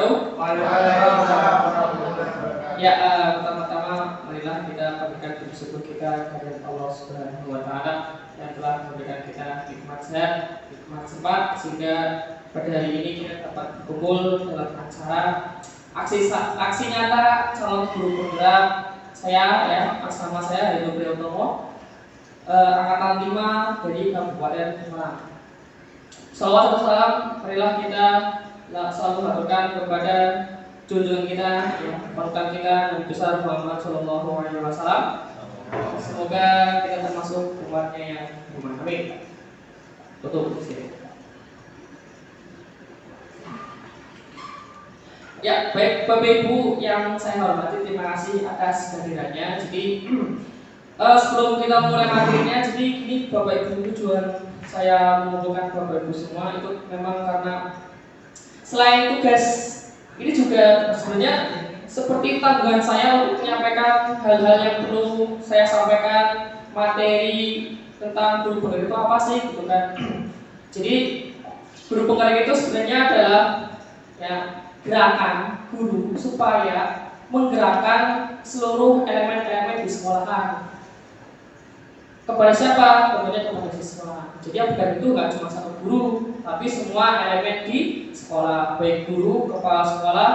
wabarakatuh. Ya, pertama-tama marilah kita panjatkan puji syukur kita kepada Allah Subhanahu wa taala yang telah memberikan kita nikmat sehat, nikmat sempat sehingga pada hari ini kita dapat berkumpul dalam acara aksi nyata calon guru penggerak saya nama saya Ridho Priyotomo, angkatan 5 dari Kabupaten Semarang. Salawat dan salam marilah kita selalu haturkan kepada junjungan kita, panutan kita Nabi besar Muhammad Shallallahu Alaihi Wasallam. Semoga kita termasuk umatnya yang beriman. Amin. Tutup di sini. Ya, baik Bapak Ibu yang saya hormati, terima kasih atas kehadirannya. Jadi sebelum kita mulai materinya, jadi ini Bapak Ibu, tujuan saya mengumpulkan Bapak Ibu semua itu memang karena selain tugas ini juga sebenarnya seperti tanggungan saya untuk menyampaikan hal-hal yang perlu saya sampaikan, materi tentang guru penggerak itu apa sih gitu kan. Jadi guru penggerak itu sebenarnya adalah gerakan guru supaya menggerakkan seluruh elemen-elemen di sekolahan. Kepada siapa? Tentunya kepada siswa. Jadi yang bukan itu nggak cuma satu guru, tapi semua elemen di sekolah, baik guru, kepala sekolah,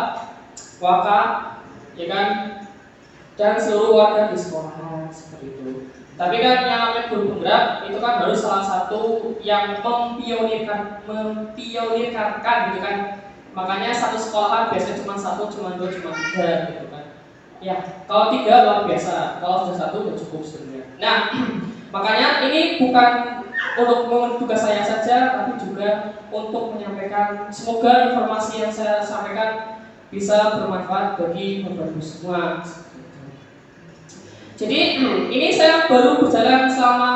wakaf, ya kan, dan seluruh warga di sekolah seperti itu. Tapi kan yang namanya guru penggerak itu kan harus salah satu yang mempionirkan gitu kan. Makanya satu sekolahan biasanya cuma satu, cuma dua, cuma tiga gitu kan. Ya, kalau tiga luar biasa, kalau sudah satu sudah cukup sebenarnya. Nah, makanya ini bukan untuk tugas saya saja, tapi juga untuk menyampaikan, semoga informasi yang saya sampaikan bisa bermanfaat bagi Bapak Ibu semua. Jadi ini saya baru berjalan selama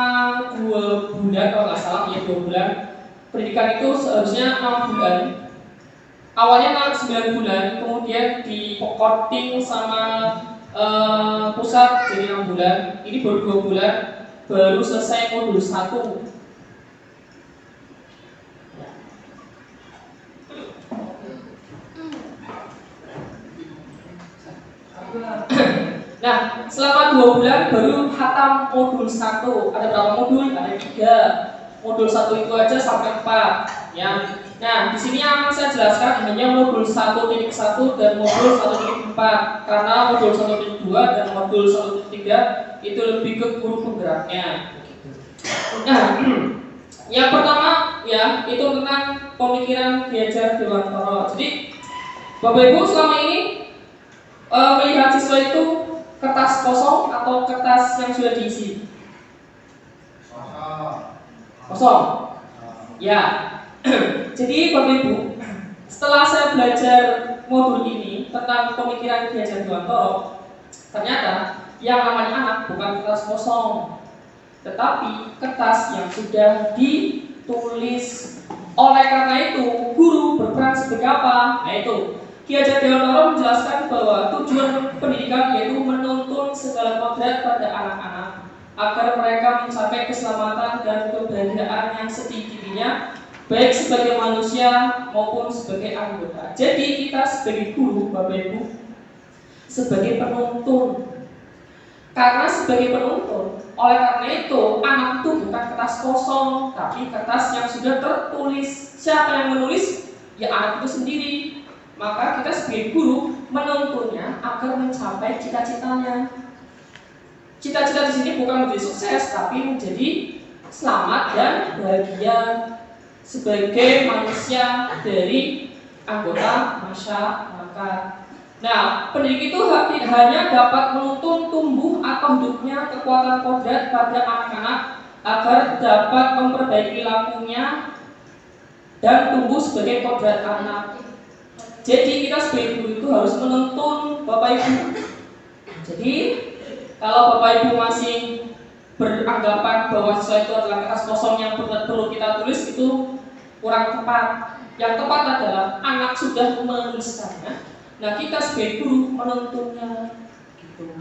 2 bulan kalau nggak salah, ya 2 bulan. Pendidikan itu seharusnya 6 bulan. Awalnya 9 bulan, kemudian di courting sama pusat jadi 6 bulan. Ini baru 2 bulan, baru selesai modul 1. Nah, selama 2 bulan baru khatam modul 1. Ada berapa modul? Ada 3. Modul 1 itu aja sampai 4 ya. Nah, di sini yang saya jelaskan hanya modul 1.1 dan modul 1.4 karena modul 1.2 dan modul 1.3 itu lebih ke guru penggeraknya. Nah, yang pertama ya itu tentang pemikiran Ki Hajar Dewantara. Jadi Bapak Ibu selama ini melihat siswa itu kertas kosong atau kertas yang sudah diisi? Kosong. Ya. Jadi Bapak Ibu, setelah saya belajar modul ini tentang pemikiran Ki Hajar Dewantara, ternyata yang namanya anak bukan kertas kosong, tetapi kertas yang sudah ditulis. Oleh karena itu, guru berperan sebagai apa? Nah itu, Ki Hajar Dewantara menjelaskan bahwa tujuan pendidikan yaitu menuntun segala kodrat pada anak-anak agar mereka mencapai keselamatan dan kebahagiaan yang setinggi-tingginya, baik sebagai manusia maupun sebagai anggota. Jadi kita sebagai guru, Bapak Ibu, sebagai penuntun. Karena sebagai penuntun, oleh karena itu anak itu bukan kertas kosong, tapi kertas yang sudah tertulis. Siapa yang menulis? Ya anak itu sendiri. Maka kita sebagai guru menuntunnya agar mencapai cita-citanya. Cita-cita di sini bukan menjadi sukses, tapi menjadi selamat dan bahagia sebagai manusia dari anggota masyarakat. Nah, pendidik itu hanya dapat menuntun tumbuh atau hidupnya kekuatan kodrat pada anak-anak agar dapat memperbaiki lakunya dan tumbuh sebagai kodrat anak. Jadi kita sebagai guru itu harus menuntun Bapak Ibu. Jadi kalau Bapak Ibu masih beranggapan bahwa siswa itu adalah kertas kosong yang perlu kita tulis, itu kurang tepat. Yang tepat adalah anak sudah menuliskannya. Nah, kita sebagai guru menuntunnya gitu.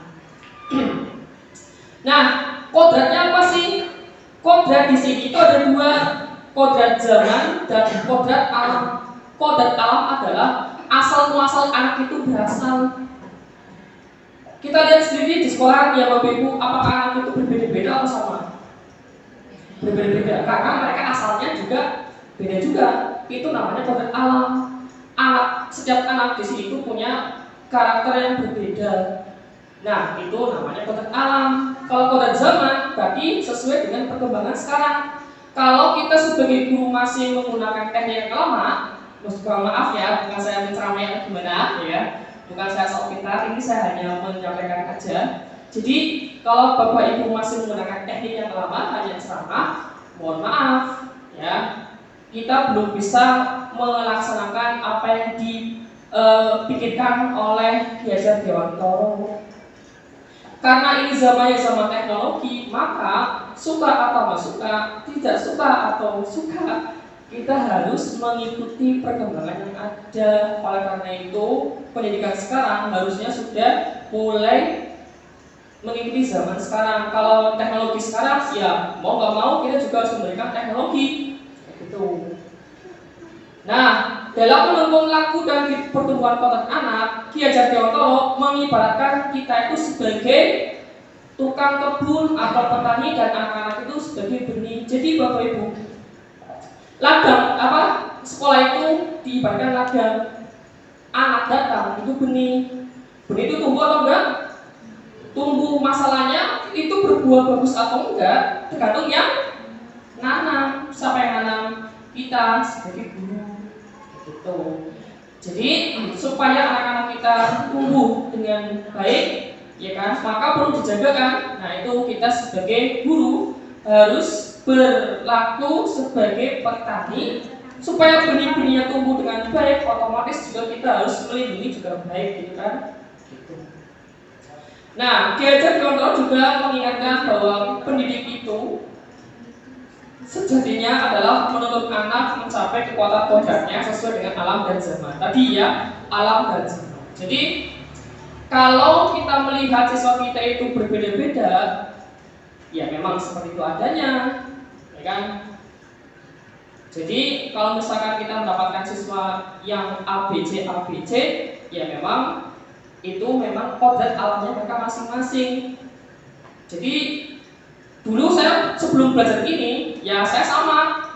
Nah, kodratnya apa sih? Kodrat di sini itu ada 2, kodrat zaman dan kodrat alam. Kodrat alam adalah asal muasal anak itu berasal. Kita lihat sendiri di sekolah ya Bapak Ibu, apakah anak itu berbeda-beda atau sama? Berbeda-beda, karena mereka asalnya juga beda juga. Itu namanya kodrat alam. Setiap anak di sini itu punya karakter yang berbeda. Nah, itu namanya kodrat alam. Kalau kodrat zaman, berarti sesuai dengan perkembangan sekarang. Kalau kita sebagai guru masih menggunakan teknik yang lama, maaf ya, bukan saya menceramai atau gimana ya, bukan saya sok pintar, ini saya hanya menyampaikan aja. Jadi kalau Bapak Ibu masih menggunakan teknik yang lama, hanya ceramah, mohon maaf ya, kita belum bisa melaksanakan apa yang dipikirkan oleh Ki Hajar Dewantoro. Karena ini zamannya zaman teknologi, maka suka atau tidak suka, tidak suka atau suka, kita harus mengikuti perkembangan yang ada. Oleh karena itu, pendidikan sekarang harusnya sudah mulai mengikuti zaman sekarang. Kalau teknologi sekarang, ya mau nggak mau kita juga harus memberikan teknologi. Gitu. Nah, dalam menuntun laku dan pertumbuhan kodrat anak, Ki Hajar Dewantoro mengibaratkan kita itu sebagai tukang kebun atau petani dan anak-anak itu sebagai benih. Jadi Bapak Ibu, ladang sekolah itu diibaratkan ladang. Anak datang itu benih. Benih itu tumbuh atau enggak? Tumbuh. Masalahnya itu berbuah bagus atau enggak tergantung yang nanam. Siapa yang nanam? Kita sebagai guru. Gitu. Jadi supaya anak-anak kita tumbuh dengan baik, ya kan, maka perlu dijaga kan. Nah, itu kita sebagai guru harus berlaku sebagai petani supaya benih-benihnya tumbuh dengan baik. Otomatis juga kita harus melindungi juga baik, gitu kan. Gitu. Nah, Ki Hajar Dewantoro juga mengingatkan bahwa pendidik itu sejatinya adalah menuntut anak mencapai kekuatan kodratnya sesuai dengan alam dan zaman. Tadi ya, alam dan zaman. Jadi kalau kita melihat siswa kita itu berbeda-beda, ya memang seperti itu adanya, ya kan? Jadi kalau misalkan kita mendapatkan siswa yang ABC, ya memang itu memang kodrat alamnya mereka masing-masing. Jadi dulu saya sebelum belajar ini, ya saya sama,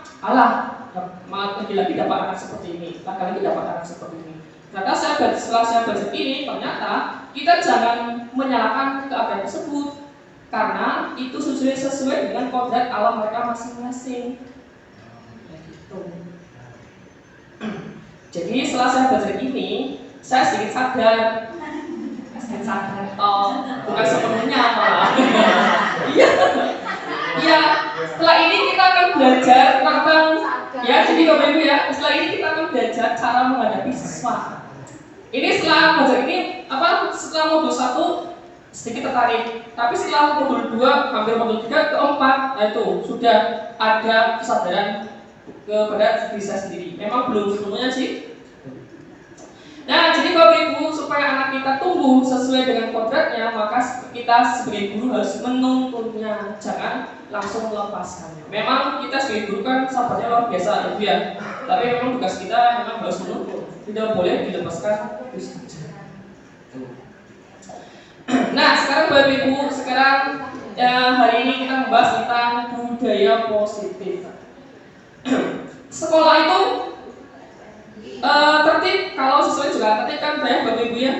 lagi dapat anak seperti ini, lagi dapat anak seperti ini. Ternyata setelah saya belajar ini, ternyata kita jangan menyalahkan keadaan tersebut, karena itu sesuai dengan kodrat alam mereka masing-masing. Ya gitu. Jadi setelah saya belajar ini, saya sedikit sadar, bukan sepenuhnya malah. Iya. Ya, setelah ini kita akan belajar tentang ya, jadi Bapak Ibu ya, setelah ini kita akan belajar cara menghadapi siswa. Ini setelah belajar ini setelah modul 1 sedikit tertarik, tapi setelah modul 2, hampir modul 3 ke 4, nah itu sudah ada kesadaran kepada diri saya sendiri. Memang belum sepenuhnya sih. Nah, jadi Bapak Ibu, supaya anak kita tumbuh sesuai dengan kodratnya, maka kita sebagai guru harus menuntunnya, jangan langsung melepaskannya. Memang kita sebagai guru kan sabarnya luar biasa, ya. Tapi memang tugas kita memang harus menuntun, tidak boleh dilepaskan begitu saja. Nah, sekarang Bapak Ibu, hari ini kita membahas tentang budaya positif. Sekolah itu tertib, kalau sesuai juga tertib kan Bapak Ibu ya.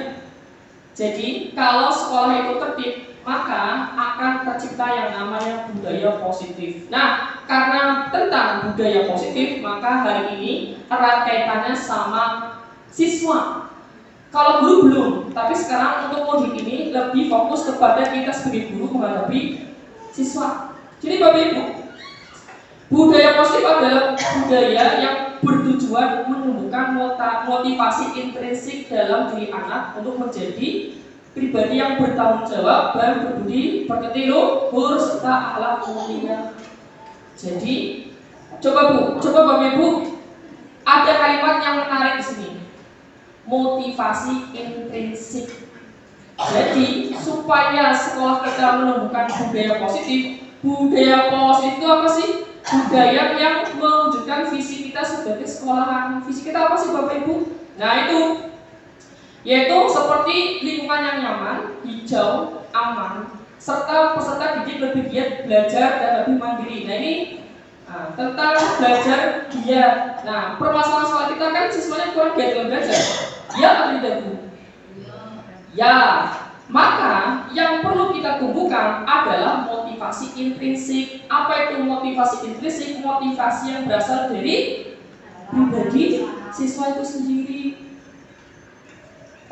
Jadi kalau sekolah itu tertib, maka akan tercipta yang namanya budaya positif. Nah, karena tentang budaya positif, maka hari ini erat kaitannya sama siswa. Kalau guru belum, tapi sekarang untuk modul ini lebih fokus kepada kita sebagai guru menghadapi siswa. Jadi Bapak Ibu, budaya positif adalah budaya yang bertujuan menumbuhkan motivasi intrinsik dalam diri anak untuk menjadi pribadi yang bertanggung jawab dan berbudi pekerti, luhur serta akhlak mulia. Jadi, coba Bapak Ibu, ada kalimat yang menarik di sini. Motivasi intrinsik. Jadi, supaya sekolah kita menumbuhkan budaya positif itu apa sih? Budaya yang mewujudkan visi kita sebagai sekolahan. Visi kita apa sih Bapak Ibu? Nah itu, yaitu seperti lingkungan yang nyaman, hijau, aman, serta peserta didik lebih giat belajar dan lebih mandiri. Nah ini tentang belajar giat. Nah permasalahan soal kita kan siswanya kurang giat dalam belajar. Ya atau tidak Bu? Ya. Maka yang perlu kita tumbuhkan adalah motivasi intrinsik. Apa itu motivasi intrinsik? Motivasi yang berasal dari pribadi siswa itu sendiri.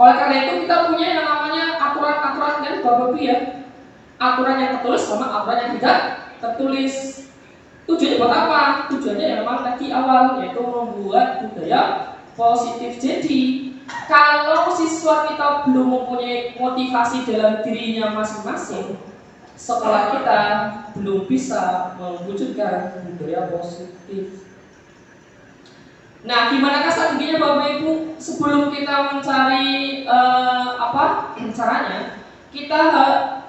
Oleh karena itu kita punya yang namanya aturan-aturan dan Bapak Ibu ya. Aturan yang tertulis sama aturan yang tidak tertulis. Tujuannya buat apa? Tujuannya yang memang tadi awal, yaitu membuat budaya positif. Jadi kalau siswa kita belum mempunyai motivasi dalam dirinya masing-masing, sekolah kita belum bisa mewujudkan budaya positif. Nah, gimanakah strateginya Bapak Ibu? Sebelum kita mencari caranya, kita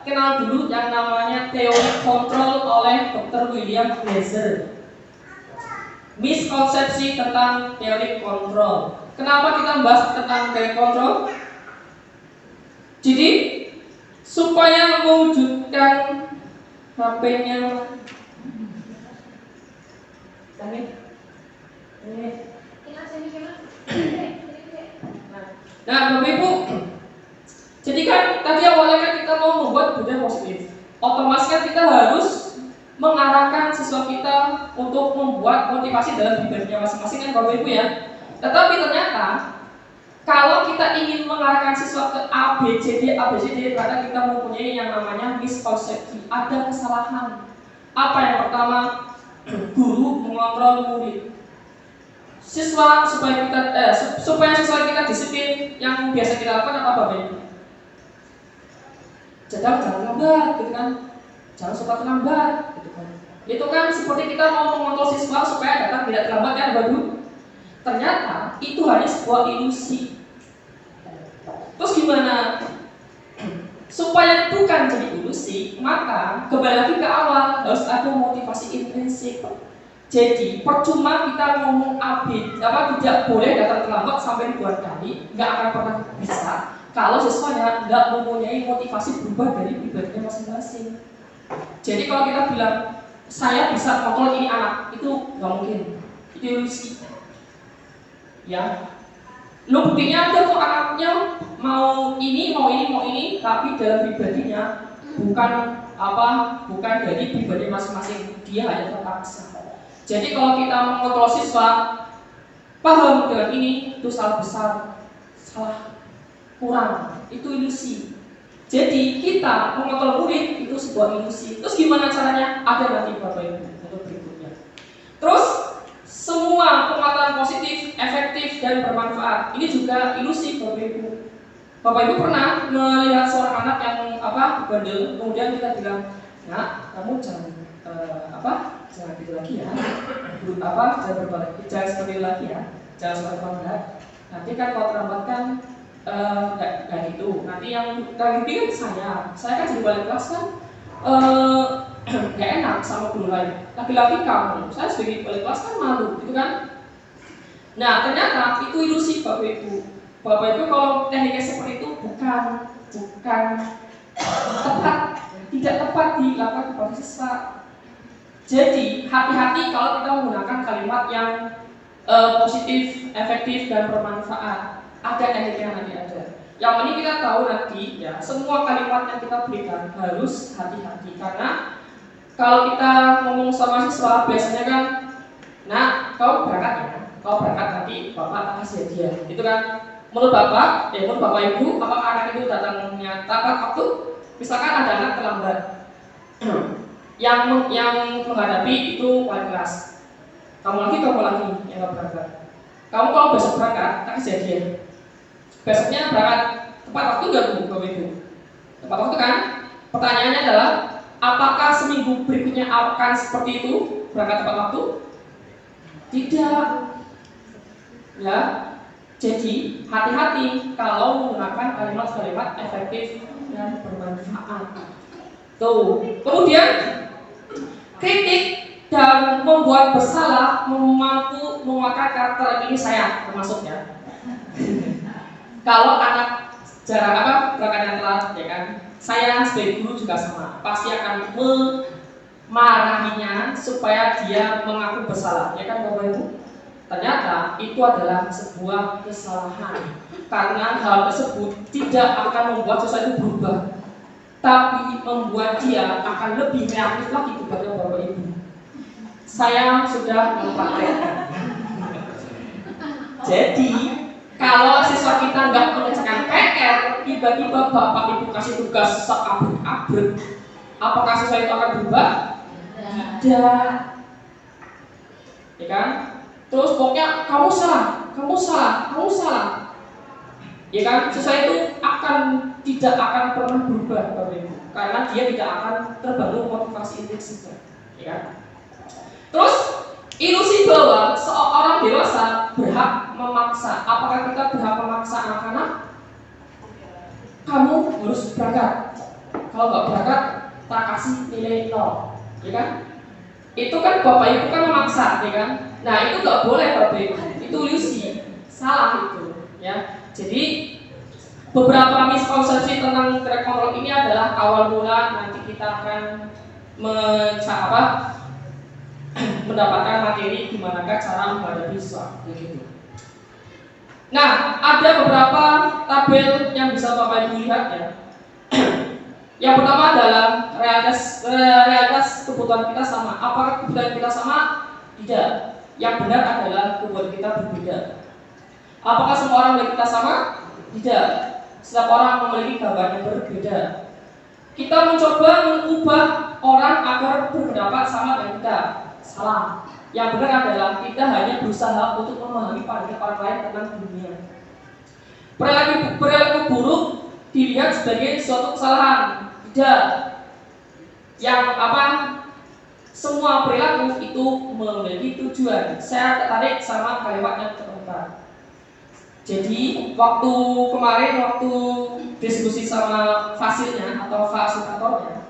kenal dulu yang namanya teori kontrol oleh Dr. William Glasser. Miskonsepsi tentang teori kontrol. Kenapa kita membahas tentang teori kontrol? Jadi supaya mewujudkan HP-nya Nah, Bapak Ibu, jadi kan tadi awalnya kan kita mau membuat budaya positif. Otomatis kan kita harus mengarahkan siswa kita untuk membuat motivasi dalam pribadinya masing-masing kan Bapak Ibu ya. Tetapi ternyata kalau kita ingin mengarahkan siswa ke ABCD, ternyata kita mempunyai yang namanya miskonsepsi, ada kesalahan. Apa yang pertama? Guru mengontrol murid. Supaya siswa kita disiplin, yang biasa kita lakukan apa Bapak Ibu? Jangan lambat, gitu kan? Jangan suka terlambat, gitu kan? Itu kan seperti kita mau mengontrol siswa supaya datang tidak terlambat kan Bapak Ibu? Ternyata itu hanya sebuah ilusi. Terus gimana? Supaya bukan jadi ilusi, maka kembali lagi ke awal harus ada motivasi intrinsik. Jadi percuma kita ngomong tidak boleh datang terlambat sampai ribuan kali, nggak akan pernah bisa kalau siswanya nggak mempunyai motivasi berubah dari pribadinya masing-masing. Jadi kalau kita bilang saya bisa kontrol ini anak, itu nggak mungkin, itu ilusi. Ya, lo buktinya ada kok anaknya mau ini, tapi dalam pribadinya bukan dari pribadi masing-masing, dia hanya terpaksa. Jadi kalau kita mengontrol siswa paham dengan ini, itu salah besar, salah kurang, itu ilusi. Jadi kita mengontrol murid itu sebuah ilusi. Terus gimana caranya? Ada nanti Bapak Ibu untuk berikutnya. Terus semua pengetahuan positif, efektif dan bermanfaat ini juga ilusi Bapak Ibu. Bapak Ibu pernah melihat seorang anak yang bandel, kemudian kita bilang, nah kamu jangan gitu lagi ya, jangan seperti itu lagi ya, jangan sampai terlambat. Nanti kan kalau terlambat kan nggak gitu. Nanti yang gitu kan saya kan jadi wali kelas kan nggak enak sama guru lain. Laki-laki kamu, saya sebagai wali kelas kan malu, gitu kan? Nah ternyata itu ilusi Bapak Ibu. Bapak Ibu kalau tekniknya seperti itu bukan tepat, tidak tepat dilakukan kepada siswa. Jadi hati-hati kalau kita menggunakan kalimat yang positif, efektif dan bermanfaat. Ada tekniknya nanti ada. Yang ini kita tahu nanti ya, semua kalimat yang kita berikan harus hati-hati karena kalau kita ngomong sama siswa biasanya kan, nah kau berangkat nanti bapak kasih hadiah, itu kan. Menurut bapak ibu, apakah anak itu datangnya tepat waktu? Misalkan ada anak terlambat. yang menghadapi itu wali kelas. Kamu lagi yang nggak berangkat. Kamu kalau besok berangkat, tak kejadian. Besoknya berangkat tepat waktu nggak Bapak Ibu? Tepat waktu kan? Pertanyaannya adalah, apakah seminggu berikutnya akan seperti itu berangkat tepat waktu? Tidak. Ya. Jadi hati-hati kalau menggunakan kalimat-kalimat efektif dan bermanfaat. Tuh. Kemudian kritik dan membuat bersalah mampu menguatkan karakter ini saya termasuk ya. Kalau anak jarang berangkatnya telat, ya kan? Saya sebagai guru juga sama, pasti akan memarahinya supaya dia mengaku bersalah, ya kan Bapak Ibu? Ternyata itu adalah sebuah kesalahan, karena hal tersebut tidak akan membuat sesuatu berubah, tapi membuat dia akan lebih reaktif lagi kepada Bapak Ibu. Saya sudah mempraktekkan. Jadi kalau siswa kita nggak mengerjakan PR, tiba-tiba Bapak Ibu kasih tugas seabrek-abrek, apakah siswa itu akan berubah? Tidak, ya kan? Terus pokoknya kamu salah, ya kan? Siswa itu tidak akan pernah berubah, Bapak Ibu, karena dia tidak akan terbangun motivasi intrinsik, ya kan? Terus ilusi bahwa seorang dewasa berhak memaksa. Apakah kita berhak memaksa anak-anak? Kamu harus berangkat. Kalau nggak berangkat, tak kasih nilai 0, ya kan? Itu kan Bapak Ibu kan memaksa, ya kan? Nah itu nggak boleh Bapak Ibu. Itu ilusi, salah itu, ya. Jadi beberapa miskonsepsi tentang track control ini adalah awal mula nanti kita akan mendapatkan materi gimana cara menghadapi siswa, begitu. Nah, ada beberapa tabel yang bisa Bapak Ibu lihat, ya. Yang pertama adalah realitas kebutuhan kita sama. Apakah kebutuhan kita sama? Tidak. Yang benar adalah kebutuhan kita berbeda. Apakah semua orang memiliki kita sama? Tidak. Setiap orang memiliki gambar yang berbeda. Kita mencoba mengubah orang agar berpendapat sama dengan kita. Salah. Yang benar adalah kita hanya berusaha untuk memahami pandangan orang lain tentang dunia. Perilaku buruk dilihat sebagai suatu kesalahan. Tidak. Yang semua perilaku itu memiliki tujuan. Saya tertarik sama kalimat yang terdepan. Jadi waktu diskusi sama fasilnya atau fasilitatornya,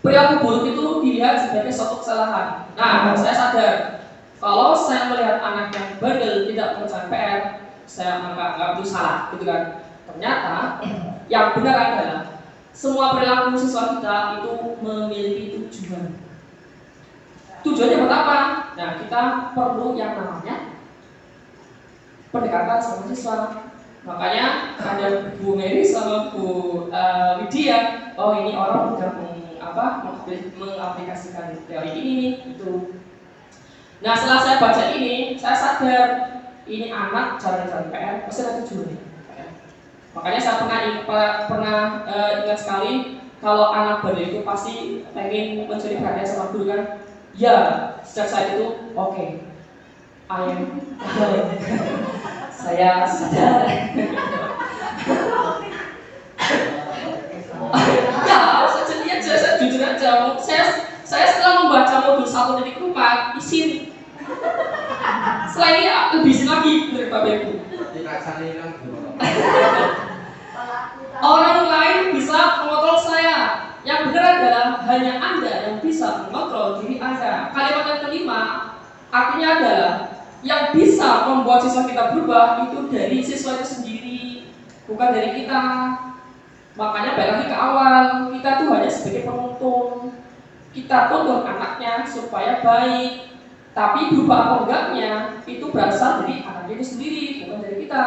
perilaku buruk itu dilihat sebagai suatu kesalahan. Nah, saya sadar kalau saya melihat anak yang bandel tidak mengerjakan PR, saya menganggap itu salah, gitu kan? Ternyata yang benar adalah semua perilaku siswa kita itu memiliki tujuan. Tujuannya buat apa? Nah, kita perlu yang namanya pendekatan sama siswa. Makanya ada Bu Mary sama Bu Widya. Oh, ini orang sudah mengaplikasikan teori ini itu. Nah, setelah saya baca ini, saya sadar ini anak jarang PR, pasti ada tujuannya. Makanya saya pernah ingat sekali kalau anak bandel itu pasti pengen mencuri perhatian sama guru kan. Ya, sejak saat itu oke. Saya sadar. Ya, saya jujur aja. Saya setelah membaca modul 1.4 isin. Setelah ini lebih isin lagi dari Bapak Ibu. Orang lain bisa mengontrol saya. Yang benar adalah hanya Anda yang bisa mengontrol diri Anda. Kalimat yang kelima artinya adalah yang bisa membuat siswa kita berubah itu dari siswa itu sendiri, bukan dari kita. Makanya balik lagi ke awal, kita tuh hanya sebagai penuntun. Kita tuntun anaknya supaya baik, tapi berubah atau enggaknya itu berasal dari anaknya itu sendiri, bukan dari kita.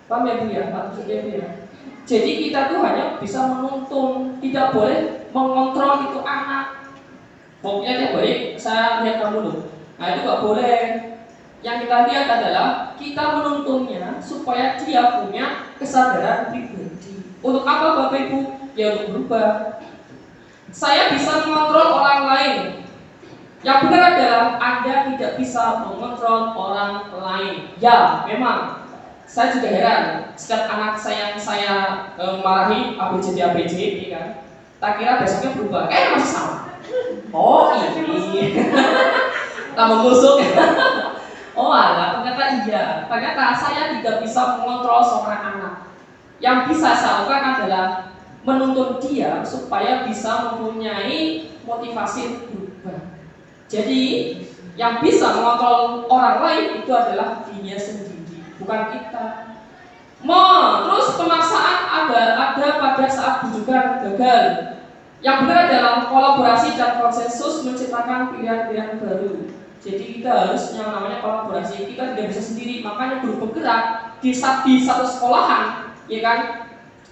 Paham ya Bu ya? Maksudnya Bu ya? Jadi kita tuh hanya bisa menuntun, tidak boleh mengontrol itu anak. Pokoknya tiap hari saya lihat kamu loh. Nah itu gak boleh. Yang kita lihat adalah kita menuntunnya supaya dia punya kesadaran pribadi. Untuk apa Bapak Ibu? Ya untuk berubah. Saya bisa mengontrol orang lain. Yang benar adalah Anda tidak bisa mengontrol orang lain. Ya, memang. Saya juga heran. Setiap anak saya yang saya marahi ABCD, kan? Tak kira besoknya berubah. Masih sama. Oh ini. Tambah busuk. Oh alah, ternyata iya. Ternyata saya tidak bisa mengontrol seorang anak. Yang bisa saya lakukan adalah menuntun dia supaya bisa mempunyai motivasi berubah. Jadi yang bisa mengontrol orang lain itu adalah dirinya sendiri. bukan kita. Terus pemaksaan ada pada saat bujukan gagal. Yang benar adalah kolaborasi dan konsensus menciptakan pilihan-pilihan baru. Jadi kita harus yang namanya kolaborasi. Kita tidak bisa sendiri, makanya guru bergerak di satu sekolahan, ya kan?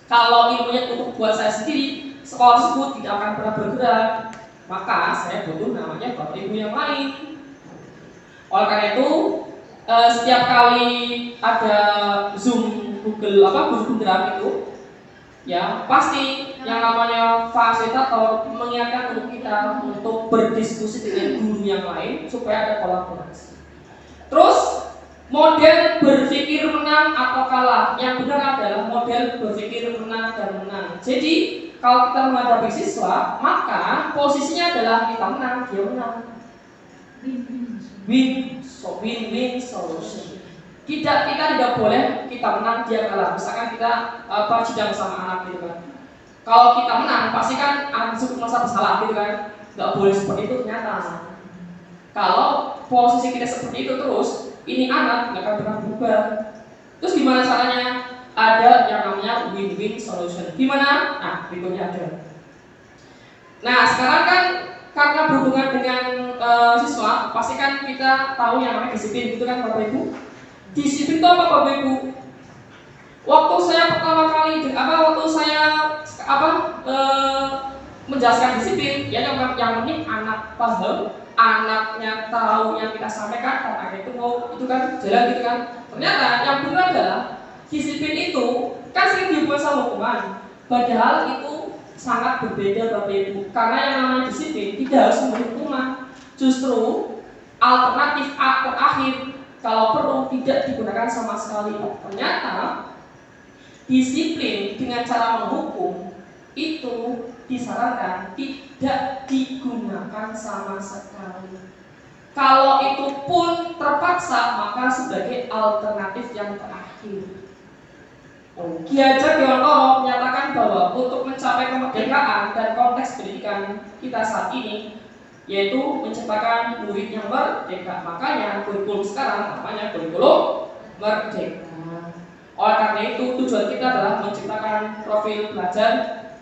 Kalau ilmunya untuk buat saya sendiri, sekolah tersebut tidak akan pernah bergerak. Maka saya butuh namanya bapak ibu yang lain. Oleh karena itu, setiap kali ada Zoom, Google bergerak itu, ya pasti yang namanya fasilitator mengingatkan untuk kita untuk berdiskusi dengan guru yang lain supaya ada kolaborasi. Terus model berpikir menang atau kalah, yang benar adalah model berpikir menang dan menang. Jadi kalau kita menghadapi siswa, maka posisinya adalah kita menang, dia menang. Win-win solution. Kita tidak boleh kita menang dia kalah. Misalkan kita sidang sama anak gitu kan. Kalau kita menang pasti kan langsung merasa bersalah gitu kan. Nggak boleh seperti itu ternyata. Kalau posisi kita seperti itu terus, ini anak nggak akan pernah berubah. Terus gimana caranya? Ada yang namanya win-win solution. Gimana? Nah, berikutnya ada. Nah, sekarang kan karena berhubungan dengan siswa, pasti kan kita tahu yang namanya disiplin, gitu kan Bapak Ibu? Disiplin itu apa Bapak Ibu? Waktu saya pertama kali, menjelaskan disiplin, ya yang penting anak paham, anaknya tahu yang kita sampaikan, dan anak itu mau itu kan jalan gitu kan. Ternyata yang benar adalah disiplin itu kan sering dibuat sama hukuman, padahal itu sangat berbeda Bapak Ibu. Karena yang namanya disiplin tidak harus memberi hukuman, justru alternatif terakhir kalau perlu tidak digunakan sama sekali. Ternyata disiplin dengan cara menghukum itu disarankan tidak digunakan sama sekali. Kalau itu pun terpaksa, maka sebagai alternatif yang terakhir. Ki Hajar Dewantara menyatakan bahwa untuk mencapai kemerdekaan dan konteks pendidikan kita saat ini, yaitu menciptakan murid yang merdeka. Makanya kurikulum sekarang namanya kurikulum merdeka. Oleh karena itu tujuan kita adalah menciptakan profil pelajar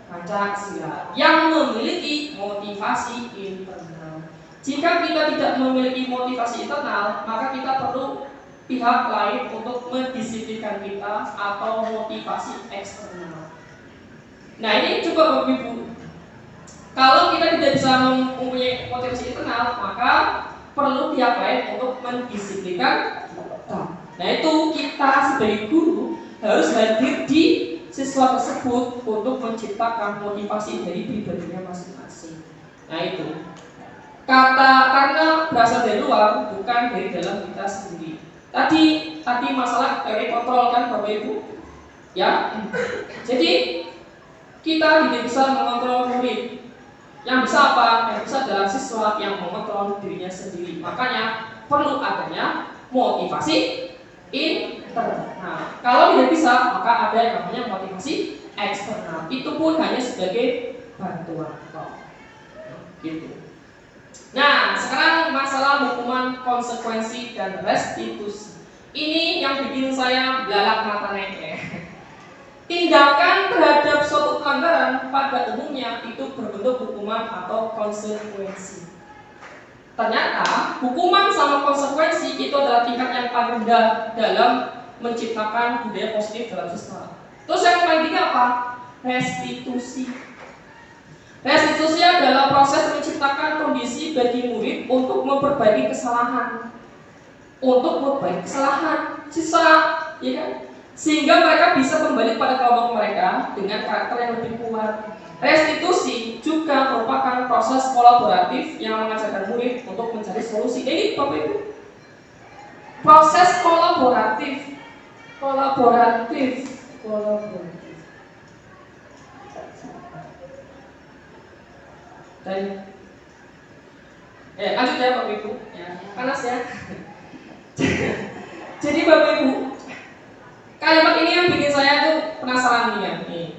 Pancasila yang memiliki motivasi internal. Jika kita tidak memiliki motivasi internal, maka kita perlu pihak lain untuk mendisiplinkan kita atau motivasi eksternal. Nah ini coba Bapak Ibu, kalau kita tidak bisa mempunyai motivasi internal, maka perlu pihak lain untuk mendisiplinkan kita. Nah itu kita sebagai guru harus hadir di siswa tersebut untuk menciptakan motivasi dari pribadinya masing-masing. Nah itu karena berasal dari luar, bukan dari dalam kita sendiri. Tadi masalah dari kontrol kan Bapak Ibu, ya. Jadi kita tidak bisa mengontrol murid. Yang bisa apa? Yang bisa adalah siswa yang mengontrol dirinya sendiri. Makanya perlu adanya motivasi internal. Kalau tidak bisa, maka ada yang namanya motivasi eksternal. Itu pun hanya sebagai bantuan. Gitu. Nah, sekarang masalah hukuman, konsekuensi, dan restitusi. Ini yang bikin saya belalak mata naik. Tindakan terhadap suatu pelanggaran pada umumnya itu berbentuk hukuman atau konsekuensi. Ternyata hukuman sama konsekuensi itu adalah tingkat yang paling rendah dalam menciptakan budaya positif dalam siswa. Terus yang paling tinggi apa? Restitusi. Restitusi adalah proses menciptakan kondisi bagi murid untuk memperbaiki kesalahan, sisa, ya kan? Sehingga mereka bisa kembali pada kelompok mereka dengan karakter yang lebih kuat. Restitusi juga merupakan proses kolaboratif yang mengajarkan murid untuk mencari solusi. Ini Bapak Ibu, proses kolaboratif. Dan lanjut ya Bapak Ibu, ya, panas ya. Jadi Bapak Ibu, kalimat ini yang bikin saya tuh penasaran nih.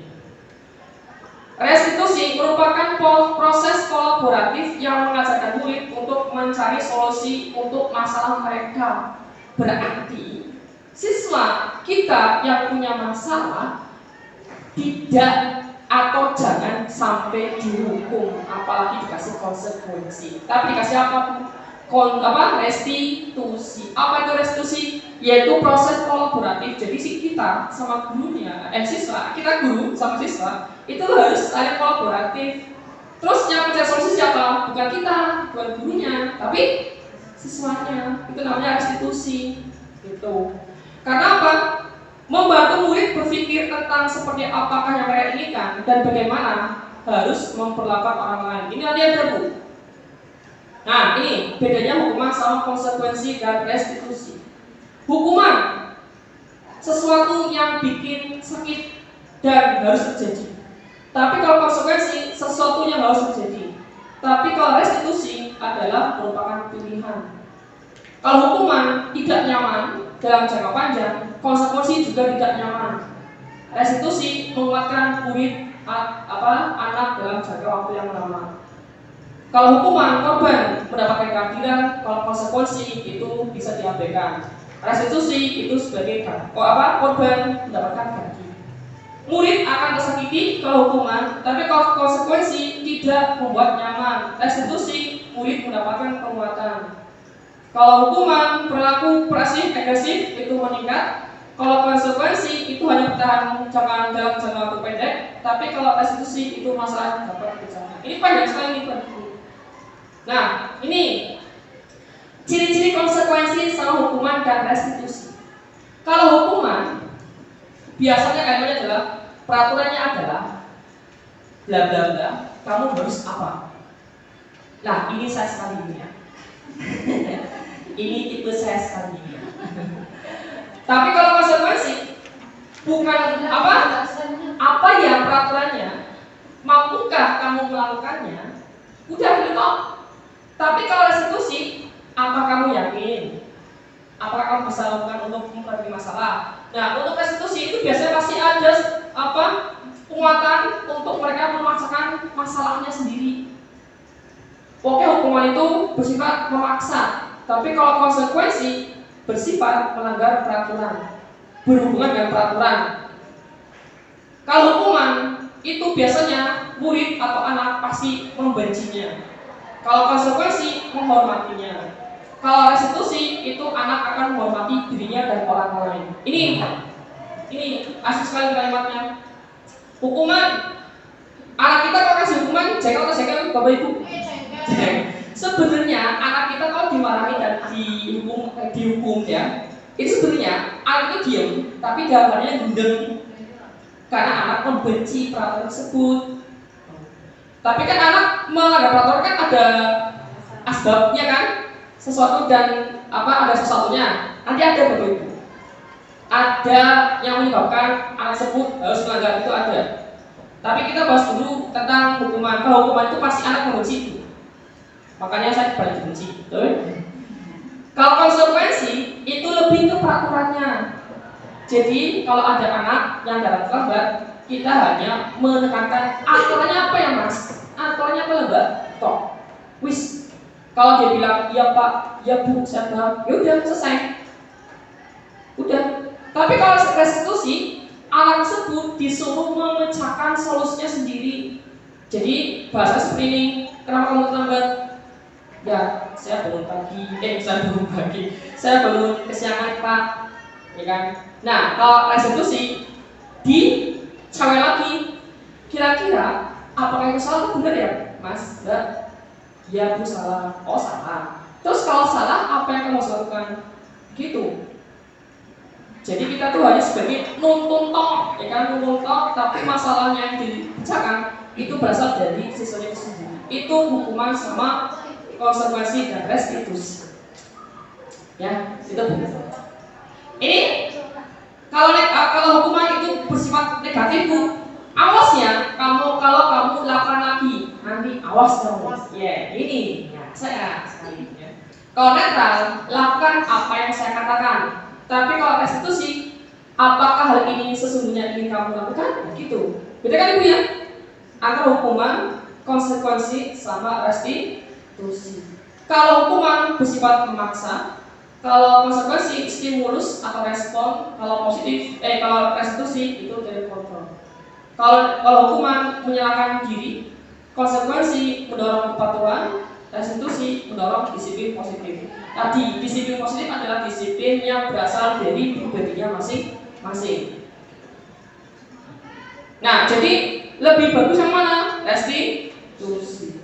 Restitusi merupakan proses kolaboratif yang mengajarkan murid untuk mencari solusi untuk masalah mereka. Berarti siswa kita yang punya masalah tidak atau jangan sampai dihukum, apalagi dikasih konsekuensi. Tapi dikasih apa? Restitusi. Apa itu restitusi? Yaitu proses kolaboratif. Jadi si kita sama gurunya, siswa, kita guru sama siswa itu harus saling kolaboratif. Terus yang mencari solusi siapa? Bukan kita, bukan gurunya, tapi siswanya. Itu namanya restitusi. Gitu. Karena apa? Membantu murid berpikir tentang seperti apakah yang mereka inginkan dan bagaimana harus memperlakukan orang lain. Ini nanti ada Bu. Nah, ini bedanya hukuman sama konsekuensi dan restitusi. Hukuman sesuatu yang bikin sakit dan harus terjadi. Tapi kalau konsekuensi sesuatu yang harus terjadi. Tapi kalau restitusi adalah merupakan pilihan. Kalau hukuman tidak nyaman dalam jangka panjang, konsekuensi juga tidak nyaman. Restitusi menguatkan murid anak dalam jangka waktu yang lama. Kalau hukuman, korban mendapatkan keadilan. Kalau konsekuensi itu bisa diabaikan. Restitusi itu sebagai korban mendapatkan gaji. Murid akan tersakiti kalau hukuman, tapi kalau konsekuensi tidak membuat nyaman. Restitusi, murid mendapatkan penguatan. Kalau hukuman berlaku agresif itu meningkat. Kalau konsekuensi itu hanya bertahan dalam jangka waktu pendek. Tapi kalau restitusi itu masalah dapat dipecahkan. Ini panjang sekali nih Pak. Nah, ini ciri-ciri konsekuensi sama hukuman dan restitusi. Kalau hukuman biasanya kalimatnya adalah peraturannya adalah bla bla bla, kamu harus apa? Nah, ini saya sekali ini ya. Ini tipe saya sekali ini. Tapi kalau konsekuensi bukan apa ya peraturannya, mampukah kamu melakukannya? Udah gitu. Tapi kalau restitusi, apa kamu yakin? Apakah kamu bisa lakukan untuk memperbaiki masalah? Nah, untuk restitusi itu biasanya pasti ada penguatan untuk mereka memaksakan masalahnya sendiri. Pokoknya hukuman itu bersifat memaksa. Tapi kalau konsekuensi bersifat melanggar peraturan, berhubungan dengan peraturan. Kalau hukuman itu biasanya murid atau anak pasti membencinya. Kalau konsekuensi menghormatinya. Kalau restitusi itu anak akan menghormati dirinya dan orang lain. Ini asik sekali kalimatnya. Hukuman, anak kita kalau kasih hukuman jengkel atau jengkel Bapak Ibu? Sebenarnya anak kita kalau dimarahi dan dihukum ya, itu sebenarnya anak itu diam, tapi jawabannya gendeng karena anak membenci peraturan tersebut. Tapi kan anak melanggar peraturan kan ada asbabnya kan, sesuatu dan ada sesuatunya. Nanti ada Bapak Ibu. Ada yang menyebabkan anak tersebut harus melanggar, itu ada. Tapi kita bahas dulu tentang hukuman. Kalau hukuman itu pasti anak membenci itu. Makanya saya paling benci. Kalau konsekuensi itu lebih ke peraturannya. Jadi kalau ada anak yang datang terlambat, kita hanya menekankan aturannya apa ya Mas? Aturannya apa Mbak? Tok. Wis. Kalau dia bilang iya Pak, ya Bu, saya paham. Ya udah selesai. Udah. Tapi kalau restitusi, anak tersebut disuruh memecahkan solusinya sendiri. Jadi bahasa seperti ini, kenapa kamu terlambat? Ya, saya bangun pagi. Saya bangun kesiangan Pak, ya kan? Nah, kalau restitusi dicawai lagi, kira-kira apakah itu salah atau benar ya, Mas? Mbak? Ya, Bu salah. Oh salah. Terus kalau salah, apa yang kamu harus lakukan? Gitu. Jadi kita tuh hanya sebagai nuntun tok, ya kan? Nuntun tok, tapi masalahnya yang dipecahkan itu berasal dari siswanya itu sendiri. Itu hukuman sama konsekuensi dan restitusi. Ya, itu benar. Ini kalau hukuman itu bersifat negatif Bu, awas ya kalau kamu lakukan lagi nanti awas dong. Ya, ini ya, saya sekali ya. Kalau netral, lakukan apa yang saya katakan. Tapi kalau restitusi, apakah hal ini sesungguhnya ingin kamu lakukan? Gitu. Beda kan Ibu ya? Antara hukuman, konsekuensi sama restitusi. Kalau hukuman bersifat memaksa, Kalau konsekuensi stimulus atau respon, kalau positif, kalau restitusi itu dari kontrol. Kalau hukuman menyalahkan diri, konsekuensi mendorong kepatuhan, restitusi mendorong disiplin positif. Tadi disiplin positif adalah disiplin yang berasal dari pribadinya masing-masing. Nah, jadi lebih bagus yang mana? Restitusi.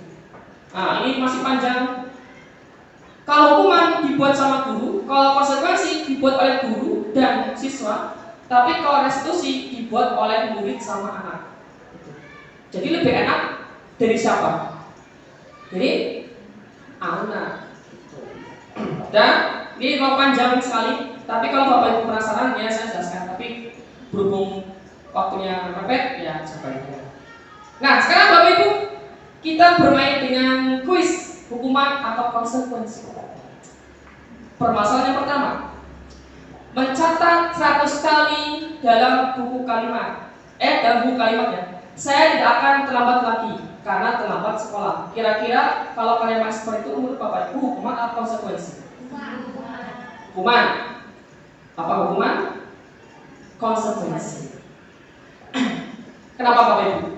Nah, ini masih panjang. Kalau hukuman dibuat sama guru, kalau konsekuensi dibuat oleh guru dan siswa, tapi kalau restitusi dibuat oleh murid sama anak. Jadi lebih enak dari siapa? Dari anak. Dan ini kalau panjang sekali, tapi kalau Bapak Ibu penasaran ya saya jelaskan. Tapi berhubung waktunya mepet, ya sebaiknya. Nah, sekarang Bapak Ibu kita bermain dengan kuis hukuman atau konsekuensi. Permasalahan yang pertama, mencatat 100 kali dalam buku kalimat. Dalam buku kalimat ya. Saya tidak akan terlambat lagi karena terlambat sekolah. Kira-kira kalau kalian masih seperti itu menurut Bapak Ibu hukuman atau konsekuensi? Hukuman. Apa hukuman? Konsekuensi. Kenapa Bapak Ibu?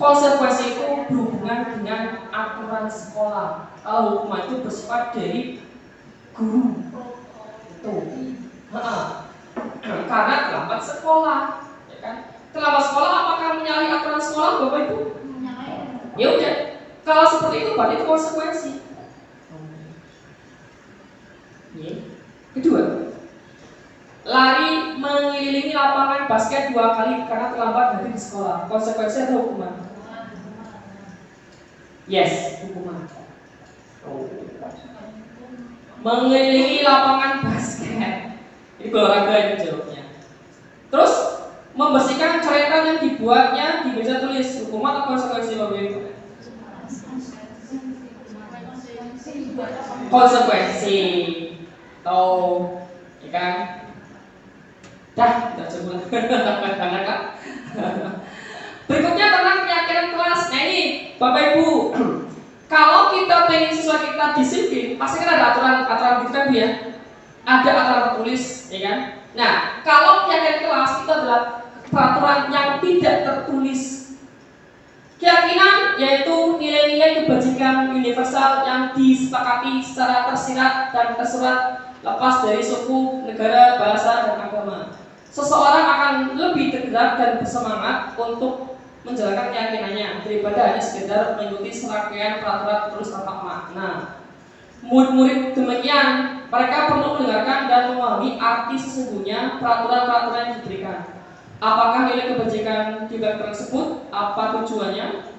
Konsekuensi itu berhubungan dengan aturan sekolah. Kalau hukuman itu bersifat dari guru. Tuh. Karena terlambat sekolah, ya kan? Terlambat sekolah apakah menyalahi aturan sekolah Bapak Ibu? Ya udah. Kalau seperti itu berarti itu konsekuensi. Kedua, lari mengelilingi lapangan basket 2 kali karena terlambat dari sekolah. Konsekuensi atau hukuman? Yes, hukuman. Mengelilingi lapangan basket. Ini olahraga itu jawabnya. Terus membersihkan coretan yang dibuatnya di meja tulis. Hukuman atau konsekuensi Bapak Ibu? Konsekuensi. Tahu, ya kan? Udah coba. Kan? Berikutnya tentang keyakinan kelas. Nah ini Bapak Ibu, kalau kita pengen siswa kita disiplin, pasti kan ada aturan gitu kan ya. Ada aturan tertulis, ya kan? Nah, kalau keyakinan kelas itu adalah peraturan yang tidak tertulis. Keyakinan yaitu nilai-nilai kebajikan universal yang disepakati secara tersirat dan tersurat lepas dari suku, negara, bahasa, dan agama. Seseorang akan lebih tergerak dan bersemangat untuk menjalankan keyakinannya daripada hanya sekedar mengikuti serangkaian peraturan terus tanpa makna. Murid-murid demikian, mereka perlu mendengarkan dan memahami arti sesungguhnya peraturan-peraturan yang diberikan. Apakah nilai kebajikan di bab tersebut, apa tujuannya,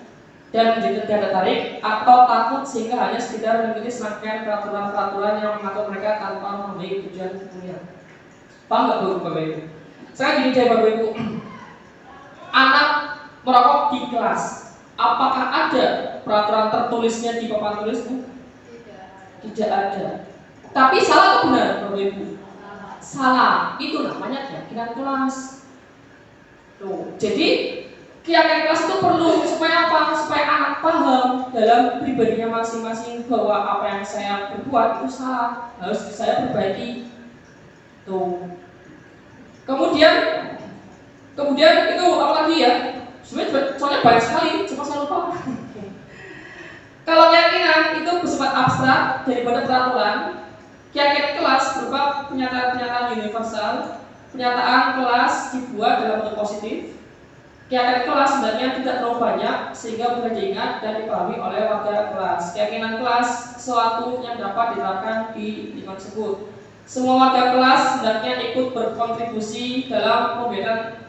dan menjadi daya tarik atau takut sehingga hanya sekedar mengikuti serangkaian peraturan-peraturan yang mengatur mereka tanpa memahami tujuan kuliah. Paham nggak Bapak Ibu? Saya gini deh Bapak Ibu, anak merokok di kelas, apakah ada peraturan tertulisnya di papan tulis Bu? Tidak ada. Tapi salah atau benar Bapak Ibu? Salah. Itu namanya keyakinan kelas. Tuh. Jadi keyakinan kelas itu perlu supaya apa? Supaya anak paham dalam pribadinya masing-masing bahwa apa yang saya berbuat itu salah, harus saya perbaiki. Tuh. Kemudian itu apa lagi ya? Soalnya banyak sekali, cuma saya lupa. Kalau keyakinan itu bersifat abstrak daripada peraturan, keyakinan kelas berupa pernyataan-pernyataan universal. Pernyataan kelas dibuat dalam bentuk positif. Keyakinan kelas sebenarnya tidak terlalu banyak sehingga mudah diingat dan dipahami oleh warga kelas. Keyakinan kelas sesuatu yang dapat diterapkan di lingkungan tersebut. Semua warga kelas sebenarnya ikut berkontribusi dalam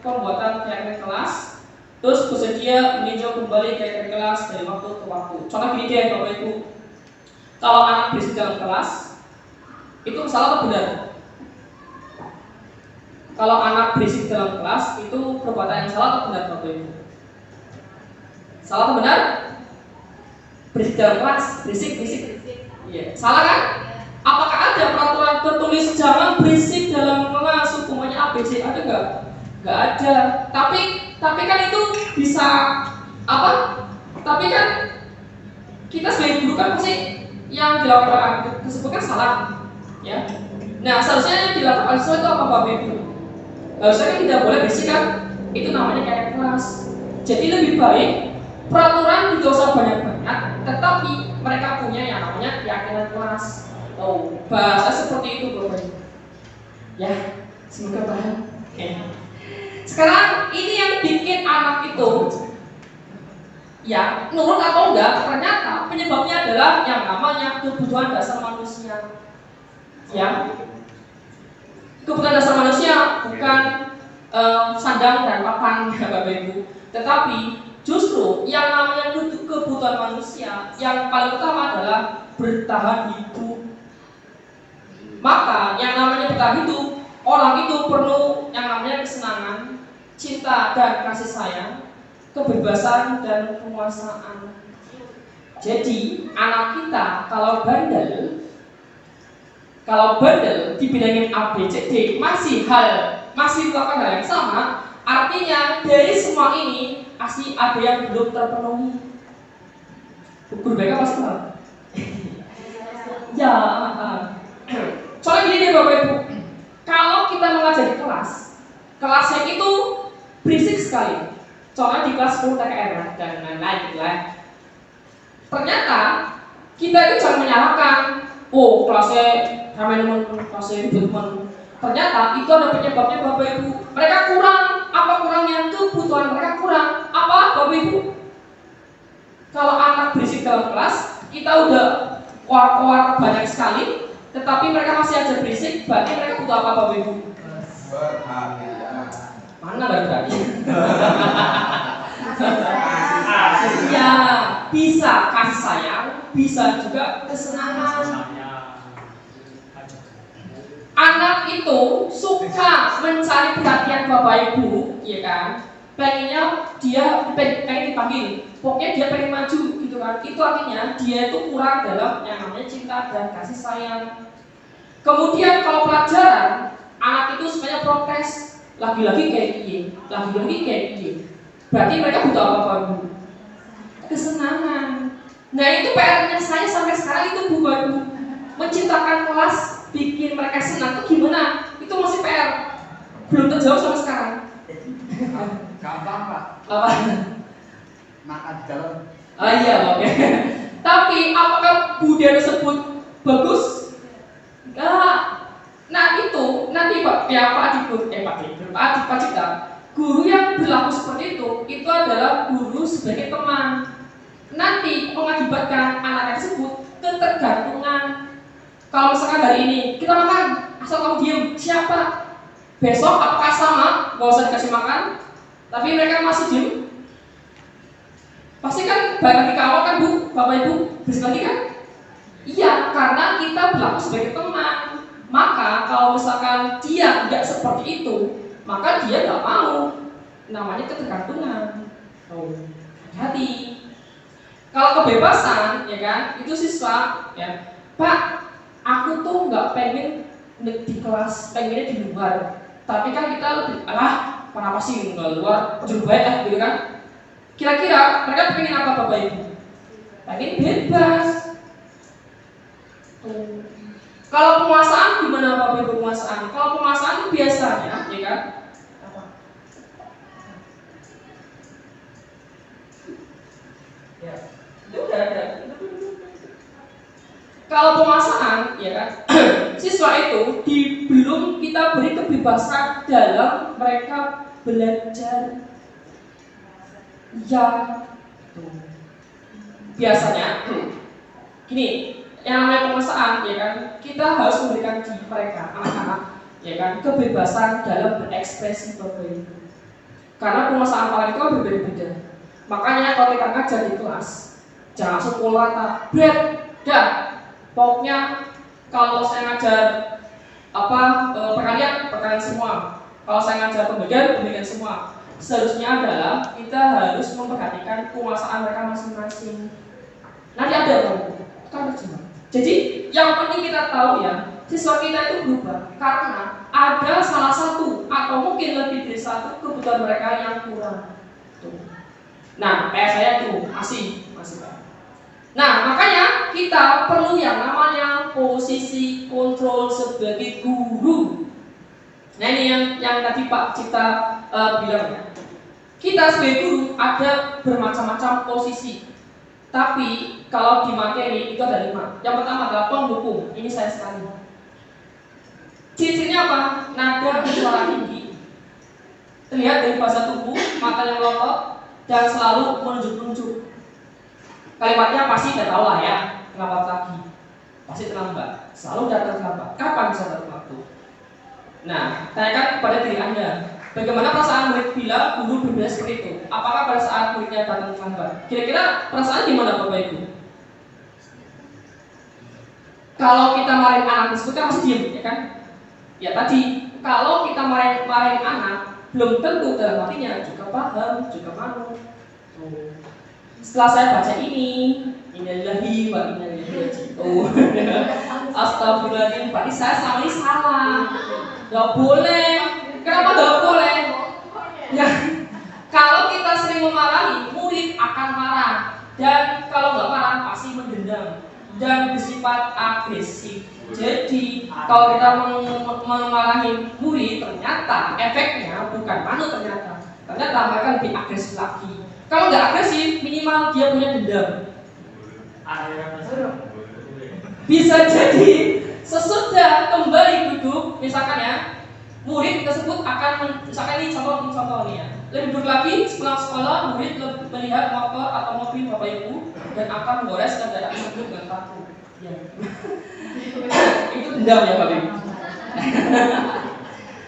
pembuatan keyakinan kelas. Terus bersedia meninjau kembali keyakinan kelas dari waktu ke waktu. Contoh gini deh Bapak Ibu, kalau anak berisik dalam kelas, itu salah atau benar? Kalau anak berisik dalam kelas itu perbuatan yang salah atau benar Bapak Ibu? Salah atau benar? Berisik dalam kelas, berisik. Iya, salah kan? Apakah ada peraturan tertulis jangan berisik dalam kelas hukumannya ABC? Ada nggak? Nggak ada. Tapi kan itu bisa apa? Tapi kan kita sebagai guru kan pasti yang dilakukan tersebut kan salah. Ya. Nah, seharusnya yang dilakukan siswa itu apa Bapak Ibu? Harusnya kan tidak boleh berisik kan? Itu namanya kayak kelas. Jadi lebih baik peraturan tidak usah banyak-banyak, tetapi mereka punya yang namanya keyakinan kelas. Oh, bahasa seperti itu Bapak Ibu. Ya, semoga paham. Oke. Sekarang ini yang bikin anak itu ya nurut atau enggak, ternyata penyebabnya adalah yang namanya kebutuhan dasar manusia. Ya, kebutuhan dasar manusia bukan sandang dan papan ya Bapak Ibu, tetapi justru yang namanya kebutuhan manusia yang paling utama adalah bertahan hidup. Maka yang namanya bertahan hidup, orang itu perlu yang namanya kesenangan, cinta dan kasih sayang, kebebasan dan penguasaan. Jadi anak kita kalau bandel dibilangin A, B, C, D masih melakukan hal yang sama, artinya dari semua ini masih ada yang belum terpenuhi. Guru BK pasti tahu. Ya, soalnya gini deh Bapak Ibu, kalau kita mengajar di kelasnya itu berisik sekali. Soalnya di kelas 10 TKR dan lain-lain gitu lah. Ternyata kita itu jangan menyalahkan, oh kelasnya ramai teman, kelasnya ribut teman. Ternyata itu ada penyebabnya Bapak Ibu. Mereka kurang, apa kurangnya? Kebutuhan mereka kurang. Apa Bapak Ibu? Kalau anak berisik dalam kelas, kita udah keluar banyak sekali, tetapi mereka masih aja berisik, berarti mereka butuh apa Bapak Ibu? Mana berarti? Ya, bisa kasih sayang, bisa juga kesenangan. Anak itu suka mencari perhatian Bapak Ibu, ya kan? Pengennya dia pengen dipanggil, pokoknya dia pengen maju gitu kan. Itu artinya dia itu kurang dalam yang namanya cinta dan kasih sayang. Kemudian kalau pelajaran, anak itu sebenarnya protes, lagi-lagi kayak gini. Berarti mereka butuh apa Bu? Kesenangan. Nah itu PR-nya saya sampai sekarang itu Bu, menciptakan kelas, bikin mereka senang itu gimana? Itu masih PR, belum terjawab sampai sekarang. Gampang Pak. Apa? Makan di dalam. Iya oke. Tapi apakah budaya tersebut bagus? Enggak. Nah itu nanti Pak Cipta, guru yang berlaku seperti itu adalah guru sebagai teman. Nanti mengakibatkan anak tersebut ketergantungan. Kalau misalkan hari ini kita makan, asal kamu diam, siapa? Besok apakah sama? Gak usah dikasih makan, tapi mereka masih diem. Pasti kan balik lagi ke awal kan Bu, Bapak Ibu, bersih lagi kan? Iya, karena kita berlaku sebagai teman. Maka kalau misalkan dia tidak seperti itu, maka dia nggak mau. Namanya ketergantungan. Oh, hati-hati. Kalau kebebasan, ya kan, itu siswa, ya, Pak, aku tuh nggak pengen di kelas, pengennya di luar. Tapi kan kita lebih, kenapa sih nggak luar, jauh baik gitu kan? Kira-kira mereka pengen apa Bapak Ibu? Pengen bebas. Kalau penguasaan gimana Bapak Ibu penguasaan? Kalau penguasaan itu biasanya, ya kan? Ya, itu udah ada. Kalau penguasaan, ya kan? Siswa itu belum kita beri kebebasan dalam mereka belajar. Ya, biasanya, gini. Yang namanya penguasaan, ya kan, kita harus memberikan di mereka anak-anak, ya kan, kebebasan dalam berekspresi Bapak Ibu. Karena penguasaan orang itu kan berbeda-beda. Makanya kalau kita ngajar di kelas, jangan langsung pukul rata, dah. Pokoknya kalau saya ngajar perkalian semua. Kalau saya ngajar pembagian semua. Seharusnya adalah kita harus memperhatikan penguasaan mereka masing-masing. Nanti ada kan cuma. Jadi yang penting kita tahu ya, siswa kita itu berubah karena ada salah satu atau mungkin lebih dari satu kebutuhan mereka yang kurang. Tuh. Nah, PR saya itu masih Pak. Nah, makanya kita kita perlu yang namanya posisi kontrol sebagai guru. Nah ini yang tadi Pak Cipta bilang ya. Kita sebagai guru ada bermacam-macam posisi. Tapi kalau di materi itu ada 5. Yang pertama adalah pendukung. Ini saya sekali. Ciri-cirinya apa? Nada suara tinggi. Terlihat dari bahasa tubuh, matanya melotot dan selalu menunjuk-nunjuk. Kalimatnya pasti tidak tahu lah ya. Terlambat lagi. Pasti terlambat. Selalu datang terlambat. Kapan bisa datang waktu? Nah, tanyakan kepada diri Anda. Bagaimana perasaan murid bila guru berbeda seperti itu? Apakah pada saat muridnya datang terlambat? Kira-kira perasaan gimana Bapak Ibu? Kalau kita marahin anak tersebut kan masih diem, ya kan? Ya tadi, kalau kita marahin anak, belum tentu dalam hatinya juga paham, juga mau. Setelah saya baca ini, innalillahi wa inna ilaihi raji'un. Astagfirullahaladzim, berarti saya selama ini salah. Gak boleh. Kenapa gak boleh? Ya, kalau kita sering memarahi, murid akan marah. Dan kalau gak marah, pasti mendendam dan bersifat agresif. Jadi, kalau kita memarahi murid, ternyata efeknya bukan manu ternyata mereka lebih agresif lagi. Kalau nggak agresif, minimal dia punya dendam. Bisa jadi sesudah kembali duduk, misalkan ya, murid tersebut akan, misalkan ini contoh nih ya, lebih duduk lagi sepulang sekolah, murid melihat motor atau mobil Bapak Ibu dan akan menggores kendaraan tersebut dengan paku. Ya. Itu dendam ya Bapak Ibu.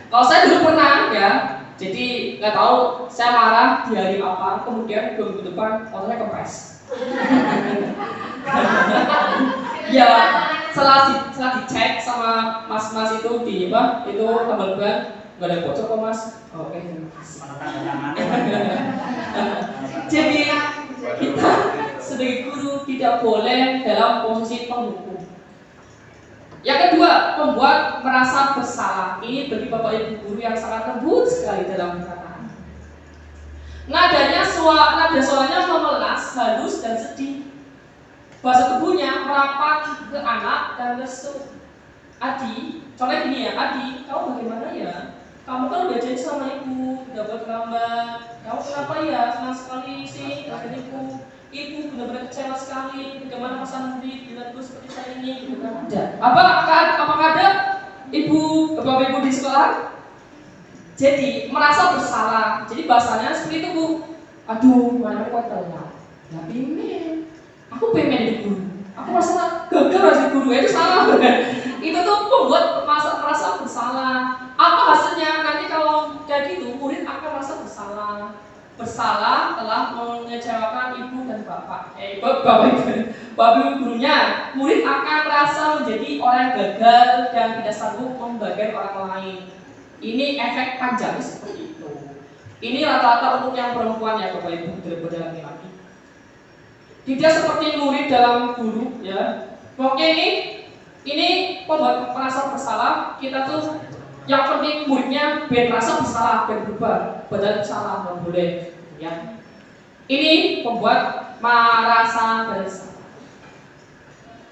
Kalau saya dulu pernah ya, jadi nggak tahu saya marah di hari apa, kemudian 2 minggu depan motornya kempes. Ya, setelah dicek sama mas-mas itu di apa? Itu tambal ban nggak ada bocor kok mas. Oh, oke, terima kasih. Jadi kita sebagai guru tidak boleh dalam posisi penghukum. Yang kedua, membuat merasa bersalah. Ini bagi Bapak Ibu guru yang sangat lembut sekali dalam perkataan. Nada suaranya memelas, halus dan sedih. Bahasa tubuhnya merapat ke anak dan lesu. Adi, contohnya gini ya, Adi, kamu bagaimana ya? Kamu kan udah janji sama ibu, tidak boleh terlambat. Kamu kenapa ya? Senang sekali sih, dengan ibu benar-benar kecewa sekali. Bagaimana pesan murid bila ibu seperti saya ini? Gitu kan? Apakah ada bapak ibu di sekolah? Jadi merasa bersalah. Jadi bahasanya seperti itu Bu. Aduh, mana aku telat. Ya pengen. Aku pengen jadi guru. Aku merasa gagal jadi guru. Itu salah. Itu tuh membuat merasa bersalah. Apa hasilnya? Nanti kalau kayak gitu, murid akan merasa bersalah telah mengecewakan ibu dan bapak ibu gurunya. Murid akan merasa menjadi orang yang gagal dan tidak sanggup membagian orang lain. Ini efek panjang seperti itu. Ini rata-rata untuk yang perempuan ya Bapak Ibu, daripada laki-laki. Tidak seperti murid dalam guru ya. Pokoknya ini membuat merasa bersalah. Kita tuh yang penting muridnya biar merasa bersalah, biar berubah. Padahal salah nggak boleh ya. Ini membuat merasa bersalah.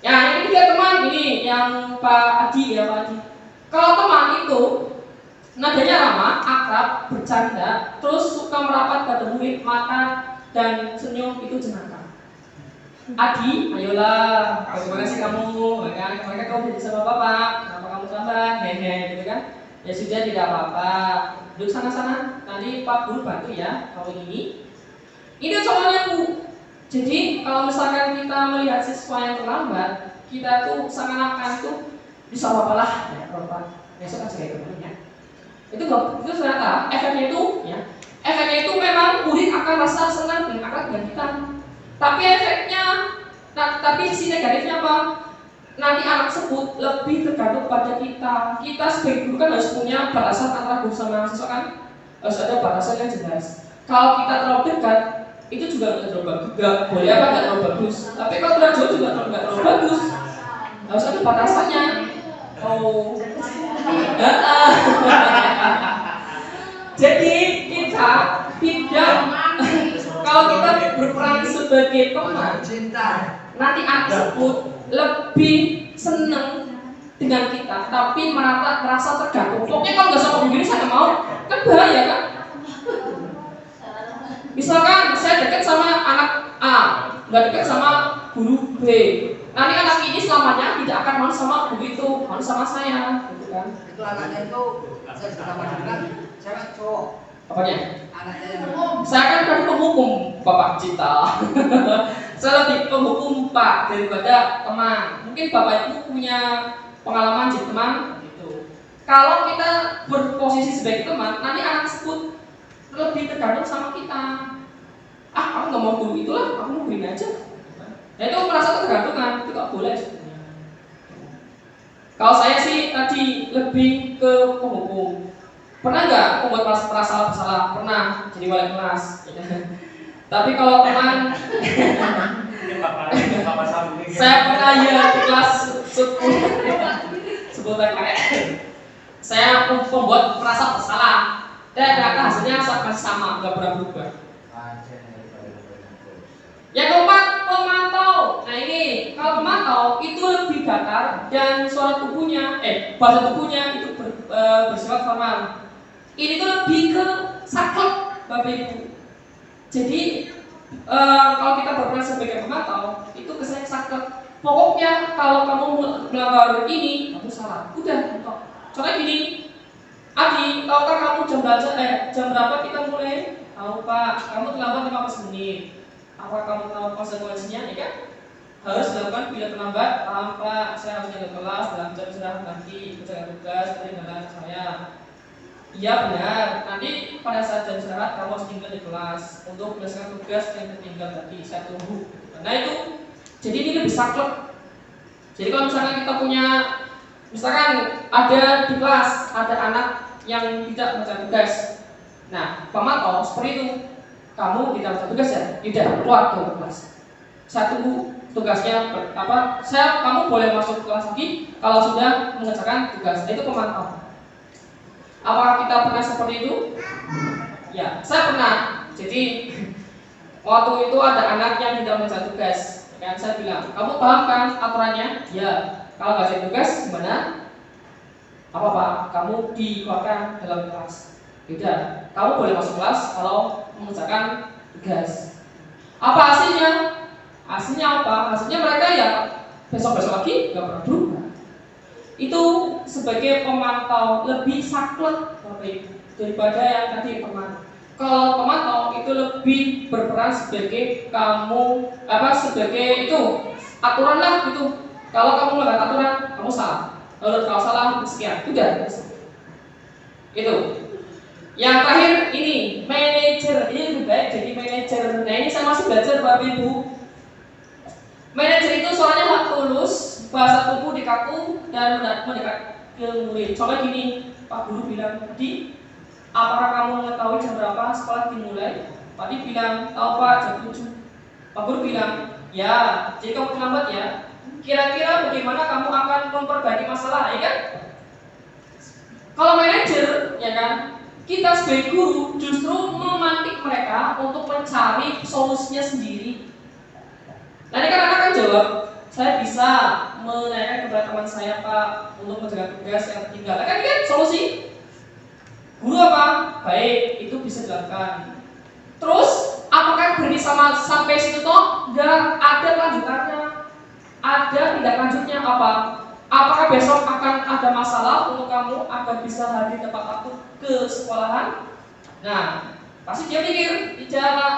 Ya ini dia teman, ini yang Pak Adi ya Pak Adi. Kalau teman itu nadanya ramah, akrab, bercanda, terus suka merapat pada murid, mata dan senyum itu jenaka. Adi, ayolah, bagaimana sih kamu? Mereka kamu jadi sama bapak, kenapa kamu tambah? Hehe, gitu kan? Ya sudah tidak apa-apa. Duduk sana-sana, nanti Pak Guru bantu ya. Kalau ini contohnya Bu. Jadi kalau misalkan kita melihat siswa yang terlambat, kita tuh seakan-akan tuh bisa apa-apalah ya, kalau Pak besok aja kayak kemarin ya. Itu ternyata efeknya itu memang murid akan merasa senang dengan akrab dengan kita. Tapi sisi negatifnya apa? Nanti anak tersebut lebih tergantung pada kita. Kita sebagai guru kan harus punya batasan antara guru sama siswa kan, harus ada batasan yang jelas. Kalau kita terlalu dekat, itu juga nggak terlalu bagus. Nggak boleh apa nggak terlalu bagus. Tapi kalau terlalu jauh juga nggak terlalu bagus. Harus ada batasannya. Oh. Jadi kita tidak kalau kita berperan sebagai teman, cinta. nanti anak tersebut lebih senang dengan kita, tapi merasa terganggu. Pokoknya kalau nggak sama begini saya nggak mau, kan bahaya kan? Misalkan saya dekat sama anak A, nggak dekat sama guru B. Nanti anak ini selamanya tidak akan mau sama guru itu, mau sama saya, gitu kan? Itu anaknya itu saya sudah sama dengan cewek cowok. Apanya? Anaknya yang Saya kan penghukum Bapak Cita. Saya lebih penghukum Pak daripada teman. Mungkin Bapak itu punya pengalaman jadi teman gitu. Kalau kita berposisi sebagai teman, nanti anak tersebut lebih tergantung sama kita. Ah, aku nggak mau guru itulah, aku mau gini aja. Nah, itu merasa ketergantungan, itu nggak boleh sebenarnya. Kalau saya sih tadi lebih ke penghukum. Pernah nggak membuat merasa bersalah? Pernah, jadi wali kelas. Tapi kalau teman, saya pernah ya di kelas 10 TKS. Saya membuat merasa bersalah dan ternyata hasilnya sama, nggak pernah berubah. Yang keempat, pemantau. Nah ini, kalau pemantau itu lebih datar dan suara tubuhnya, bahasa tubuhnya itu bersifat formal. Ini tuh lebih ke saklek, Bapak Ibu. Jadi kalau kita berperan sebagai pemantau, itu kesannya saklek. Pokoknya kalau kamu melanggar ini, kamu salah. Udah, contohnya gini, Adi, tahukah kamu jam berapa kita mulai? Tahu Pak, kamu terlambat 15 menit. Apa kamu tahu konsekuensinya? Ya kan? Harus dilakukan bila terlambat. Paham Pak, saya harus jaga kelas dalam jam istirahat nanti, jaga tugas dari dengan saya. Iya benar. Nanti pada saat jam istirahat kamu harus tinggal di kelas untuk menyelesaikan tugas yang tertinggal tadi. Saya tunggu. Nah itu, jadi ini lebih saklek. Jadi kalau misalkan kita punya, misalkan ada di kelas ada anak yang tidak mengerjakan tugas. Nah, pemantau seperti itu. Kamu tidak mengerjakan tugas ya? Tidak, keluar tuh kelas. Saya tunggu tugasnya kamu boleh masuk kelas lagi kalau sudah mengerjakan tugas. Itu pemantau. Apakah kita pernah seperti itu? Ya, saya pernah. Jadi waktu itu ada anak yang tidak mengerjakan tugas. Kan saya bilang, kamu paham kan aturannya? Ya. Kalau nggak jadi tugas gimana? Apa Pak? Kamu dikeluarkan dalam kelas. Tidak. Kamu boleh masuk kelas kalau mengerjakan tugas. Apa hasilnya? Hasilnya apa? Hasilnya mereka ya besok-besok lagi nggak pernah berubah. Itu sebagai pemantau lebih saklek Bapak Ibu daripada yang tadi teman. Kalau pemantau itu lebih berperan sebagai sebagai itu aturan lah gitu. Kalau kamu melanggar aturan, kamu salah. Kalau salah sekian, udah. Itu. Yang terakhir ini manajer. Ini lebih baik jadi manajer. Nah ini saya masih belajar Bapak Ibu. Manajer itu soalnya hak tulus, bahasa tubuh dikaku dan mendekat ke murid. Contoh gini, Pak Guru bilang tadi, apakah kamu mengetahui jam berapa sekolah dimulai? Pak Di bilang, tahu Pak, jam 7. Pak Guru bilang, ya, jadi kamu terlambat ya. Kira-kira bagaimana kamu akan memperbaiki masalah, ya kan? Kalau manajer, ya kan, kita sebagai guru justru memantik mereka untuk mencari solusinya sendiri. Nanti kan anak kan jawab, saya bisa menanyakan kepada teman saya Pak untuk menjaga tugas yang tertinggal. Kan ini kan solusi. Guru apa? Baik, itu bisa dilakukan. Terus, apakah berhenti sampai situ toh? Enggak, ada lanjutannya. Ada tindak lanjutnya apa? Apakah besok akan ada masalah untuk kamu agar bisa hadir tepat waktu ke sekolahan? Nah, pasti dia mikir, tidak Pak,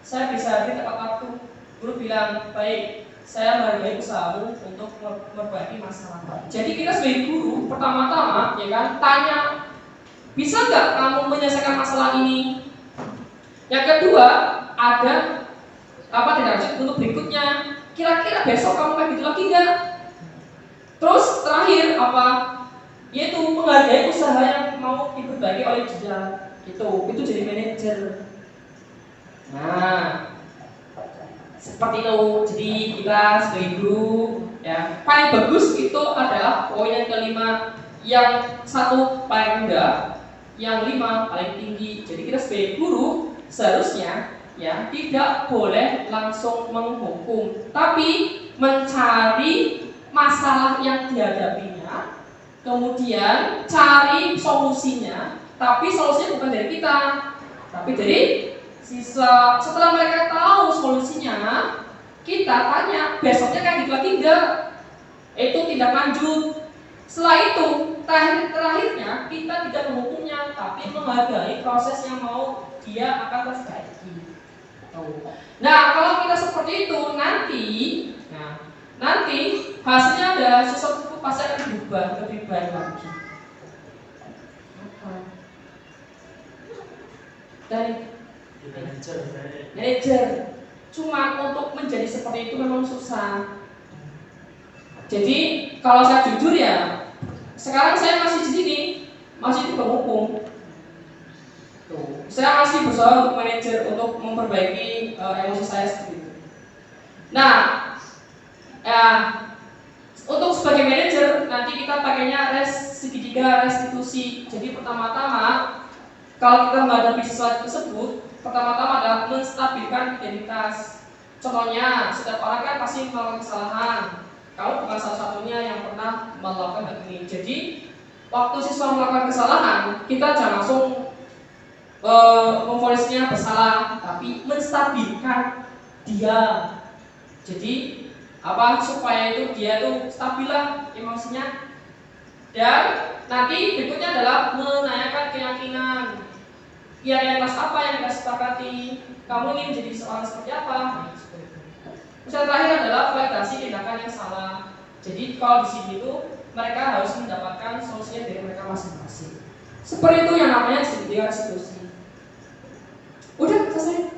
saya bisa hadir tepat waktu. Guru bilang, baik, saya menghargai usahamu untuk memperbaiki masalah. Jadi kita sebagai guru, pertama-tama, ya kan, tanya, bisa nggak kamu menyelesaikan masalah ini? Yang kedua, ada tindak lanjut untuk berikutnya. Kira-kira besok kamu kayak gitu lagi nggak? Terus terakhir yaitu menghargai usaha yang mau diperbaiki oleh dia. Itu jadi manajer. Nah, seperti itu. Jadi kita sebagai guru, ya paling bagus itu adalah poin yang kelima, yang satu paling rendah, yang 5 paling tinggi. Jadi kita sebagai guru seharusnya ya tidak boleh langsung menghukum, tapi mencari masalah yang dihadapinya, kemudian cari solusinya, tapi solusinya bukan dari kita, tapi dari siswa. Setelah mereka tahu solusinya, kita tanya besoknya kayak gitu lagi enggak, itu tindak lanjut. Setelah itu terakhirnya kita tidak menghukumnya, tapi menghargai proses yang mau dia akan perbaiki. Nah, kalau kita seperti itu nanti hasilnya adalah sesuatu itu pasti akan berubah lebih baik lagi. Dari manajer, cuma untuk menjadi seperti itu memang susah. Jadi kalau saya jujur ya, sekarang saya masih di sini, masih di penghukum. Saya masih berusaha untuk manajer, untuk memperbaiki emosi saya seperti itu. Nah, untuk sebagai manajer nanti kita pakainya segitiga restitusi. Jadi pertama-tama kalau kita menghadapi sesuatu tersebut, pertama-tama adalah menstabilkan identitas. Contohnya, setiap orang kan pasti melakukan kesalahan. Kamu bukan salah satunya yang pernah melakukan hal ini. Jadi waktu siswa melakukan kesalahan, kita jangan langsung memvonisnya bersalah, tapi menstabilkan dia. Jadi supaya itu dia tuh stabil lah emosinya. Dan nanti berikutnya adalah menanyakan keyakinan. Keyakinan apa yang kita sepakati? Kamu ingin menjadi seorang seperti apa? Terus yang terakhir adalah validasi tindakan yang salah. Jadi kalau di sini tuh mereka harus mendapatkan solusinya dari mereka masing-masing. Seperti itu yang namanya segitiga restitusi. Udah selesai.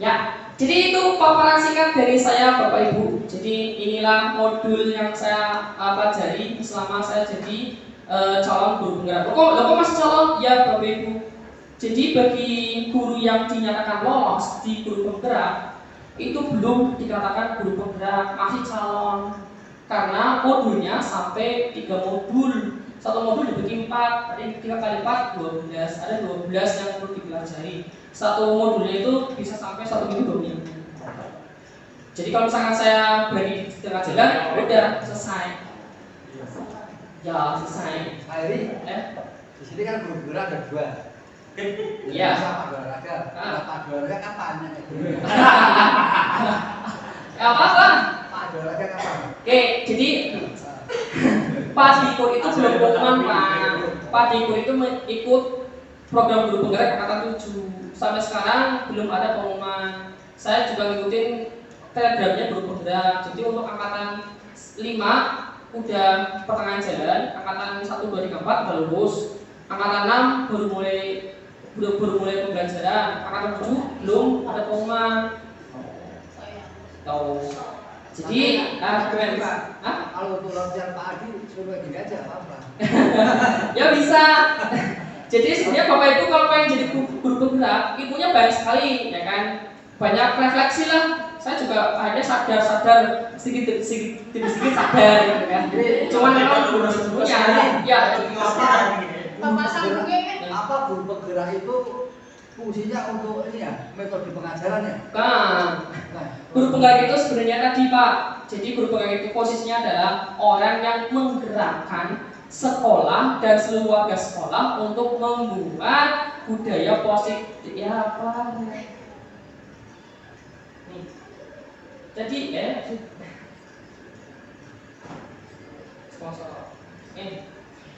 Ya, jadi itu paparan singkat dari saya Bapak Ibu. Jadi inilah modul yang saya pelajari selama saya jadi calon guru penggerak. Kok masih calon? Ya Bapak Ibu. Jadi bagi guru yang dinyatakan lolos di guru penggerak, itu belum dikatakan guru penggerak, masih calon. Karena modulnya sampai 3 modul. Satu modul dibagi 4, tadi 3 kali 4, 12. Ada 12 yang perlu dipelajari. Satu modulnya itu bisa sampai 1 minggu 2 minggu. Jadi kalau misalkan saya berani di tengah jalan, udah selesai. Ya selesai. Pak Eri, di sini kan guru penggerak ada 2. Iya. Pak olahraga. Pak olahraga kapan? Apa? Pak olahraga kapan? Oke, jadi Pak Diko itu belum pengumuman Pak Diko itu ikut program guru penggerak angkatan 7. Sampai sekarang belum ada pengumuman. Saya juga ngikutin telegramnya guru penggerak. Jadi untuk angkatan 5 udah pertengahan jalan, angkatan 1, 2, 3, 4 udah lulus, angkatan 6 baru mulai pembelajaran, angkatan 7 belum ada pengumuman. Tahu. Jadi, gimana Pak? Kalau untuk latihan Pak Adi suruh gini aja apa? Ya bisa. Jadi sebenarnya Bapak Ibu kalau pengen jadi guru penggerak, ibunya banyak sekali, ya kan? Banyak refleksi lah. Saya juga akhirnya sadar sedikit sadar, gitu kan? Cuman memang guru sebelumnya, ya. Apa guru penggerak itu fungsinya untuk ini ya, metode pengajaran ya? Nah, guru penggerak itu sebenarnya tadi Pak. Jadi guru penggerak itu posisinya adalah orang yang menggerakkan sekolah dan seluruh warga sekolah untuk membuat budaya positif. Ya apa? Nih. Jadi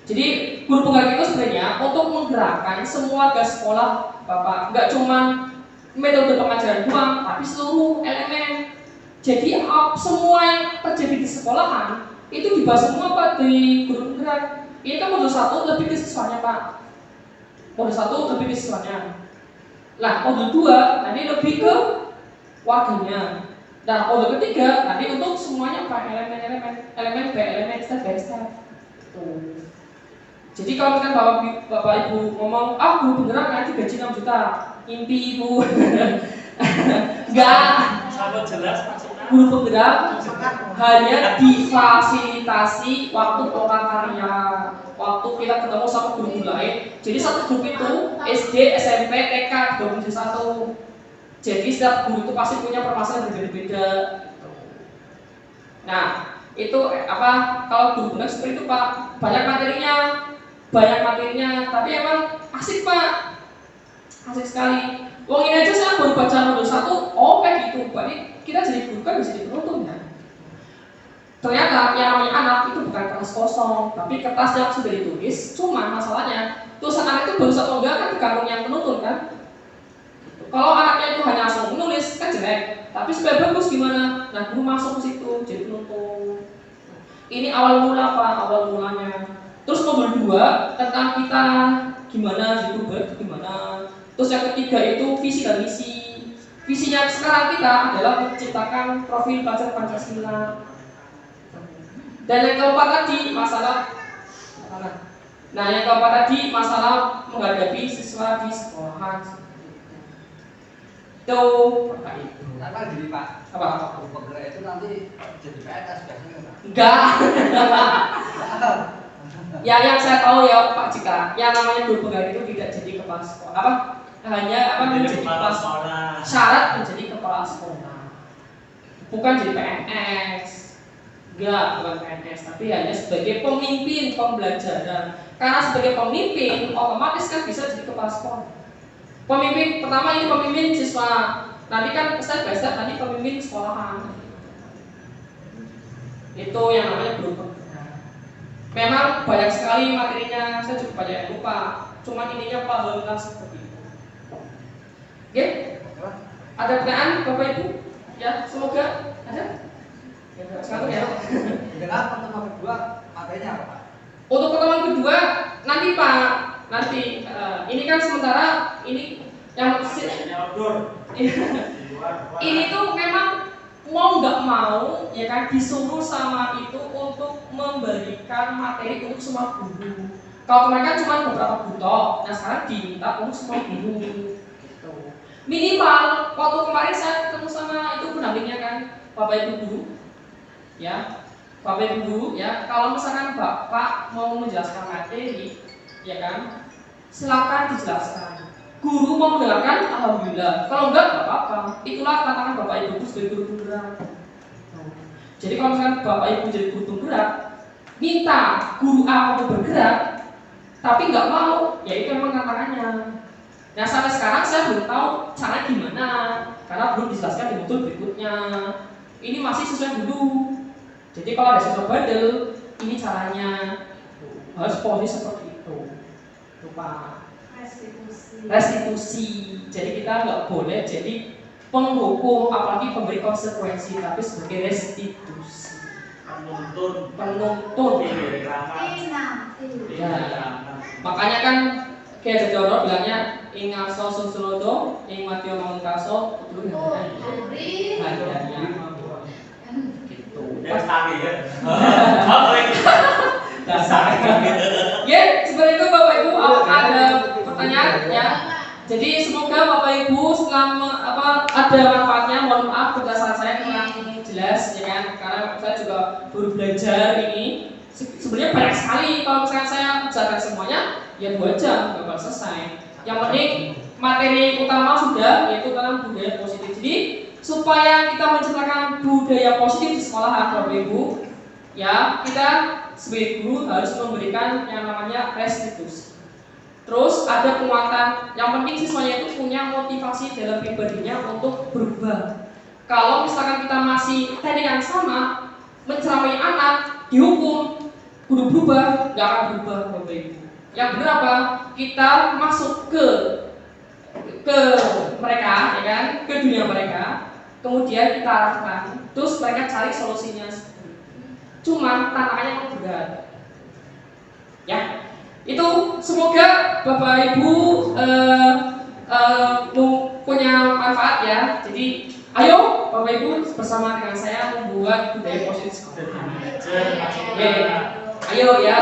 Jadi guru penggerak itu sebenarnya untuk menggerakkan semua warga sekolah Bapak. Enggak cuma metode pengajaran doang, tapi seluruh elemen. Jadi semua yang terjadi di sekolahan itu dibahas semua Pak di guru penggerak. Ini kan modul 1 lebih ke siswanya Pak. Modul 1 lebih ke siswanya. Nah, modul 2 nanti lebih ke warganya. Nah, modul ketiga nanti untuk semuanya Pak, elemen by elemen, step by step. Tuh. Jadi kalau misalkan Bapak Ibu ngomong, guru penggerak nanti gaji 6 juta, impi Ibu. Enggak. Sangat jelas maksudnya. Guru penggerak hanya difasilitasi waktu prakarya, waktu kita ketemu sama guru lain. Jadi satu grup itu SD, SMP, TK gabung jadi satu. Jadi setiap guru itu pasti punya permasalahan berbeda-beda. Nah, itu kalau guru benar seperti itu Pak, banyak materinya, tapi emang asik Pak, asik sekali. Wong ini aja saya baru baca modul 1, kayak gitu. Berarti kita jadi guru kan bisa jadi penonton ya. Ternyata yang namanya anak itu bukan kertas kosong, tapi kertas yang sudah ditulis. Cuma masalahnya tulisan anak itu bagus atau enggak kan tergantung yang penuntun kan. Kalau anaknya itu hanya langsung menulis kan jelek, tapi supaya bagus gimana? Nah, guru masuk ke situ jadi penuntun. Ini awal mula Pak, awal mulanya. Terus modul 2 tentang kita gimana youtuber gimana. Terus yang ketiga itu visi dan misi. Visinya sekarang kita adalah menciptakan profil pelajar Pancasila. Dan yang keempat tadi masalah menghadapi siswa di sekolahan. Itu Apa gini Pak? Apa? Guru penggerak itu nanti jadi PNS biasanya Pak? Enggak. Ya yang saya tahu ya Pak Cika, yang namanya guru penggerak itu tidak jadi kepala sekolah. Hanya menjadi kepala sekolah. Syarat menjadi kepala sekolah. Bukan jadi PNS. Enggak, bukan PNS, tapi hanya sebagai pemimpin pembelajaran. Karena sebagai pemimpin, otomatis kan bisa jadi kepala sekolah. Pemimpin pertama ini pemimpin siswa, nanti kan step by step nanti pemimpin sekolahan. Itu yang namanya guru. Memang banyak sekali materinya, saya juga banyak yang lupa. Cuma intinya pahamlah seperti itu. Oke? Ada pertanyaan Bapak Ibu? Ya, semoga ada. Satu ya. Dengan pertemuan kedua materinya apa Pak? Untuk pertemuan kedua nanti Pak, ini kan sementara ini yang ini tuh memang mau nggak mau ya kan disuruh sama itu untuk memberikan materi untuk semua guru. Kalau kemarin kan cuma beberapa guru, nah sekarang diminta untuk semua guru. Gitu. Minimal waktu kemarin saya ketemu sama itu pendampingnya kan Bapak Ibu guru. Ya, Bapak Ibu ya, kalau misalkan Bapak mau menjelaskan materi, ya kan, silakan dijelaskan. Guru mau mendengarkan, alhamdulillah. Kalau enggak apa-apa. Itulah tantangan Bapak Ibu sebagai guru penggerak. Jadi kalau misalkan Bapak Ibu jadi guru penggerak, minta guru A untuk bergerak, tapi nggak mau, ya itu memang tantangannya. Nah sampai sekarang saya belum tahu cara gimana, karena belum dijelaskan di modul berikutnya. Ini masih sesuai dulu. Jadi kalau ada siswa bandel, ini caranya harus polisi seperti itu. Lupa restitusi. Jadi kita nggak boleh jadi penghukum, apalagi pemberi konsekuensi, tapi sebagai restitusi. Penuntun. Ya. Makanya kan kayak Jadoro bilangnya ingaso susulodo, ing matio mangkaso, kudu hadiahnya. Dasar ya. Dasar. Ya, seperti itu Bapak Ibu. Ada pertanyaan ya. Jadi semoga Bapak Ibu setelah ada manfaatnya. Mohon maaf penjelasan saya kurang jelas ya kan, karena saya juga baru belajar ini. Sebenarnya banyak sekali. Kalau misalnya saya bicarakan semuanya, ya 2 jam nggak bakal selesai. Yang penting materi utama sudah, yaitu tentang budaya positif. Jadi supaya kita menciptakan budaya positif di sekolah Bapak Ibu, ya kita sebagai guru harus memberikan yang namanya restitusi. Terus ada penguatan, yang penting siswanya itu punya motivasi dalam pribadinya untuk berubah. Kalau misalkan kita masih teknik yang sama, menceramai anak, dihukum, kudu berubah, nggak akan berubah Bapak Ibu. Yang benar apa? Kita masuk ke mereka, ya kan, ke dunia mereka. Kemudian kita arahkan, terus mereka cari solusinya. Cuma tantangannya memang berat. Ya, itu semoga Bapak Ibu punya manfaat ya. Jadi, ayo Bapak Ibu bersama dengan saya membuat budaya positif. Ayo ya.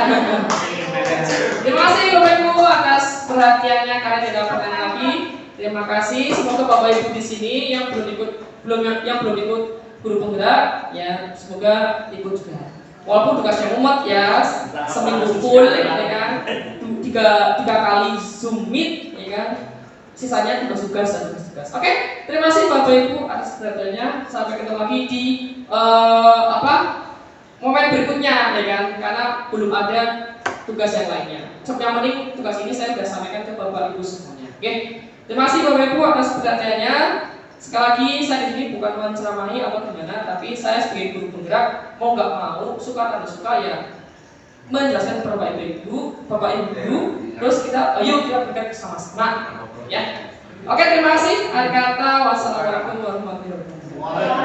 Terima kasih Bapak Ibu atas perhatiannya, karena tidak pertanyaan lagi. Terima kasih. Semoga Bapak Ibu di sini yang belum ikut guru penggerak ya, semoga ikut juga. Walaupun tugasnya mumet ya, seminggu full ya kan, tiga kali Zoom meet ya kan. sisanya tugas-tugas dan tugas-tugas. Oke, terima kasih Bapak Ibu atas perhatiannya. Sampai ketemu lagi di momen berikutnya, ya kan? Karena belum ada tugas yang lainnya. Yang penting tugas ini saya sudah sampaikan ke Bapak Ibu semuanya. Oke, terima kasih Bapak Ibu atas perhatiannya. Sekali lagi saya di sini bukan menceramahi atau gimana, tapi saya sebagai guru penggerak mau nggak mau, suka atau suka ya menjelaskan kepada Bapak Ibu, terus kita ayo kita bergerak sama-sama, ya. Oke, terima kasih. Akhir kata, wassalamualaikum warahmatullahi wabarakatuh.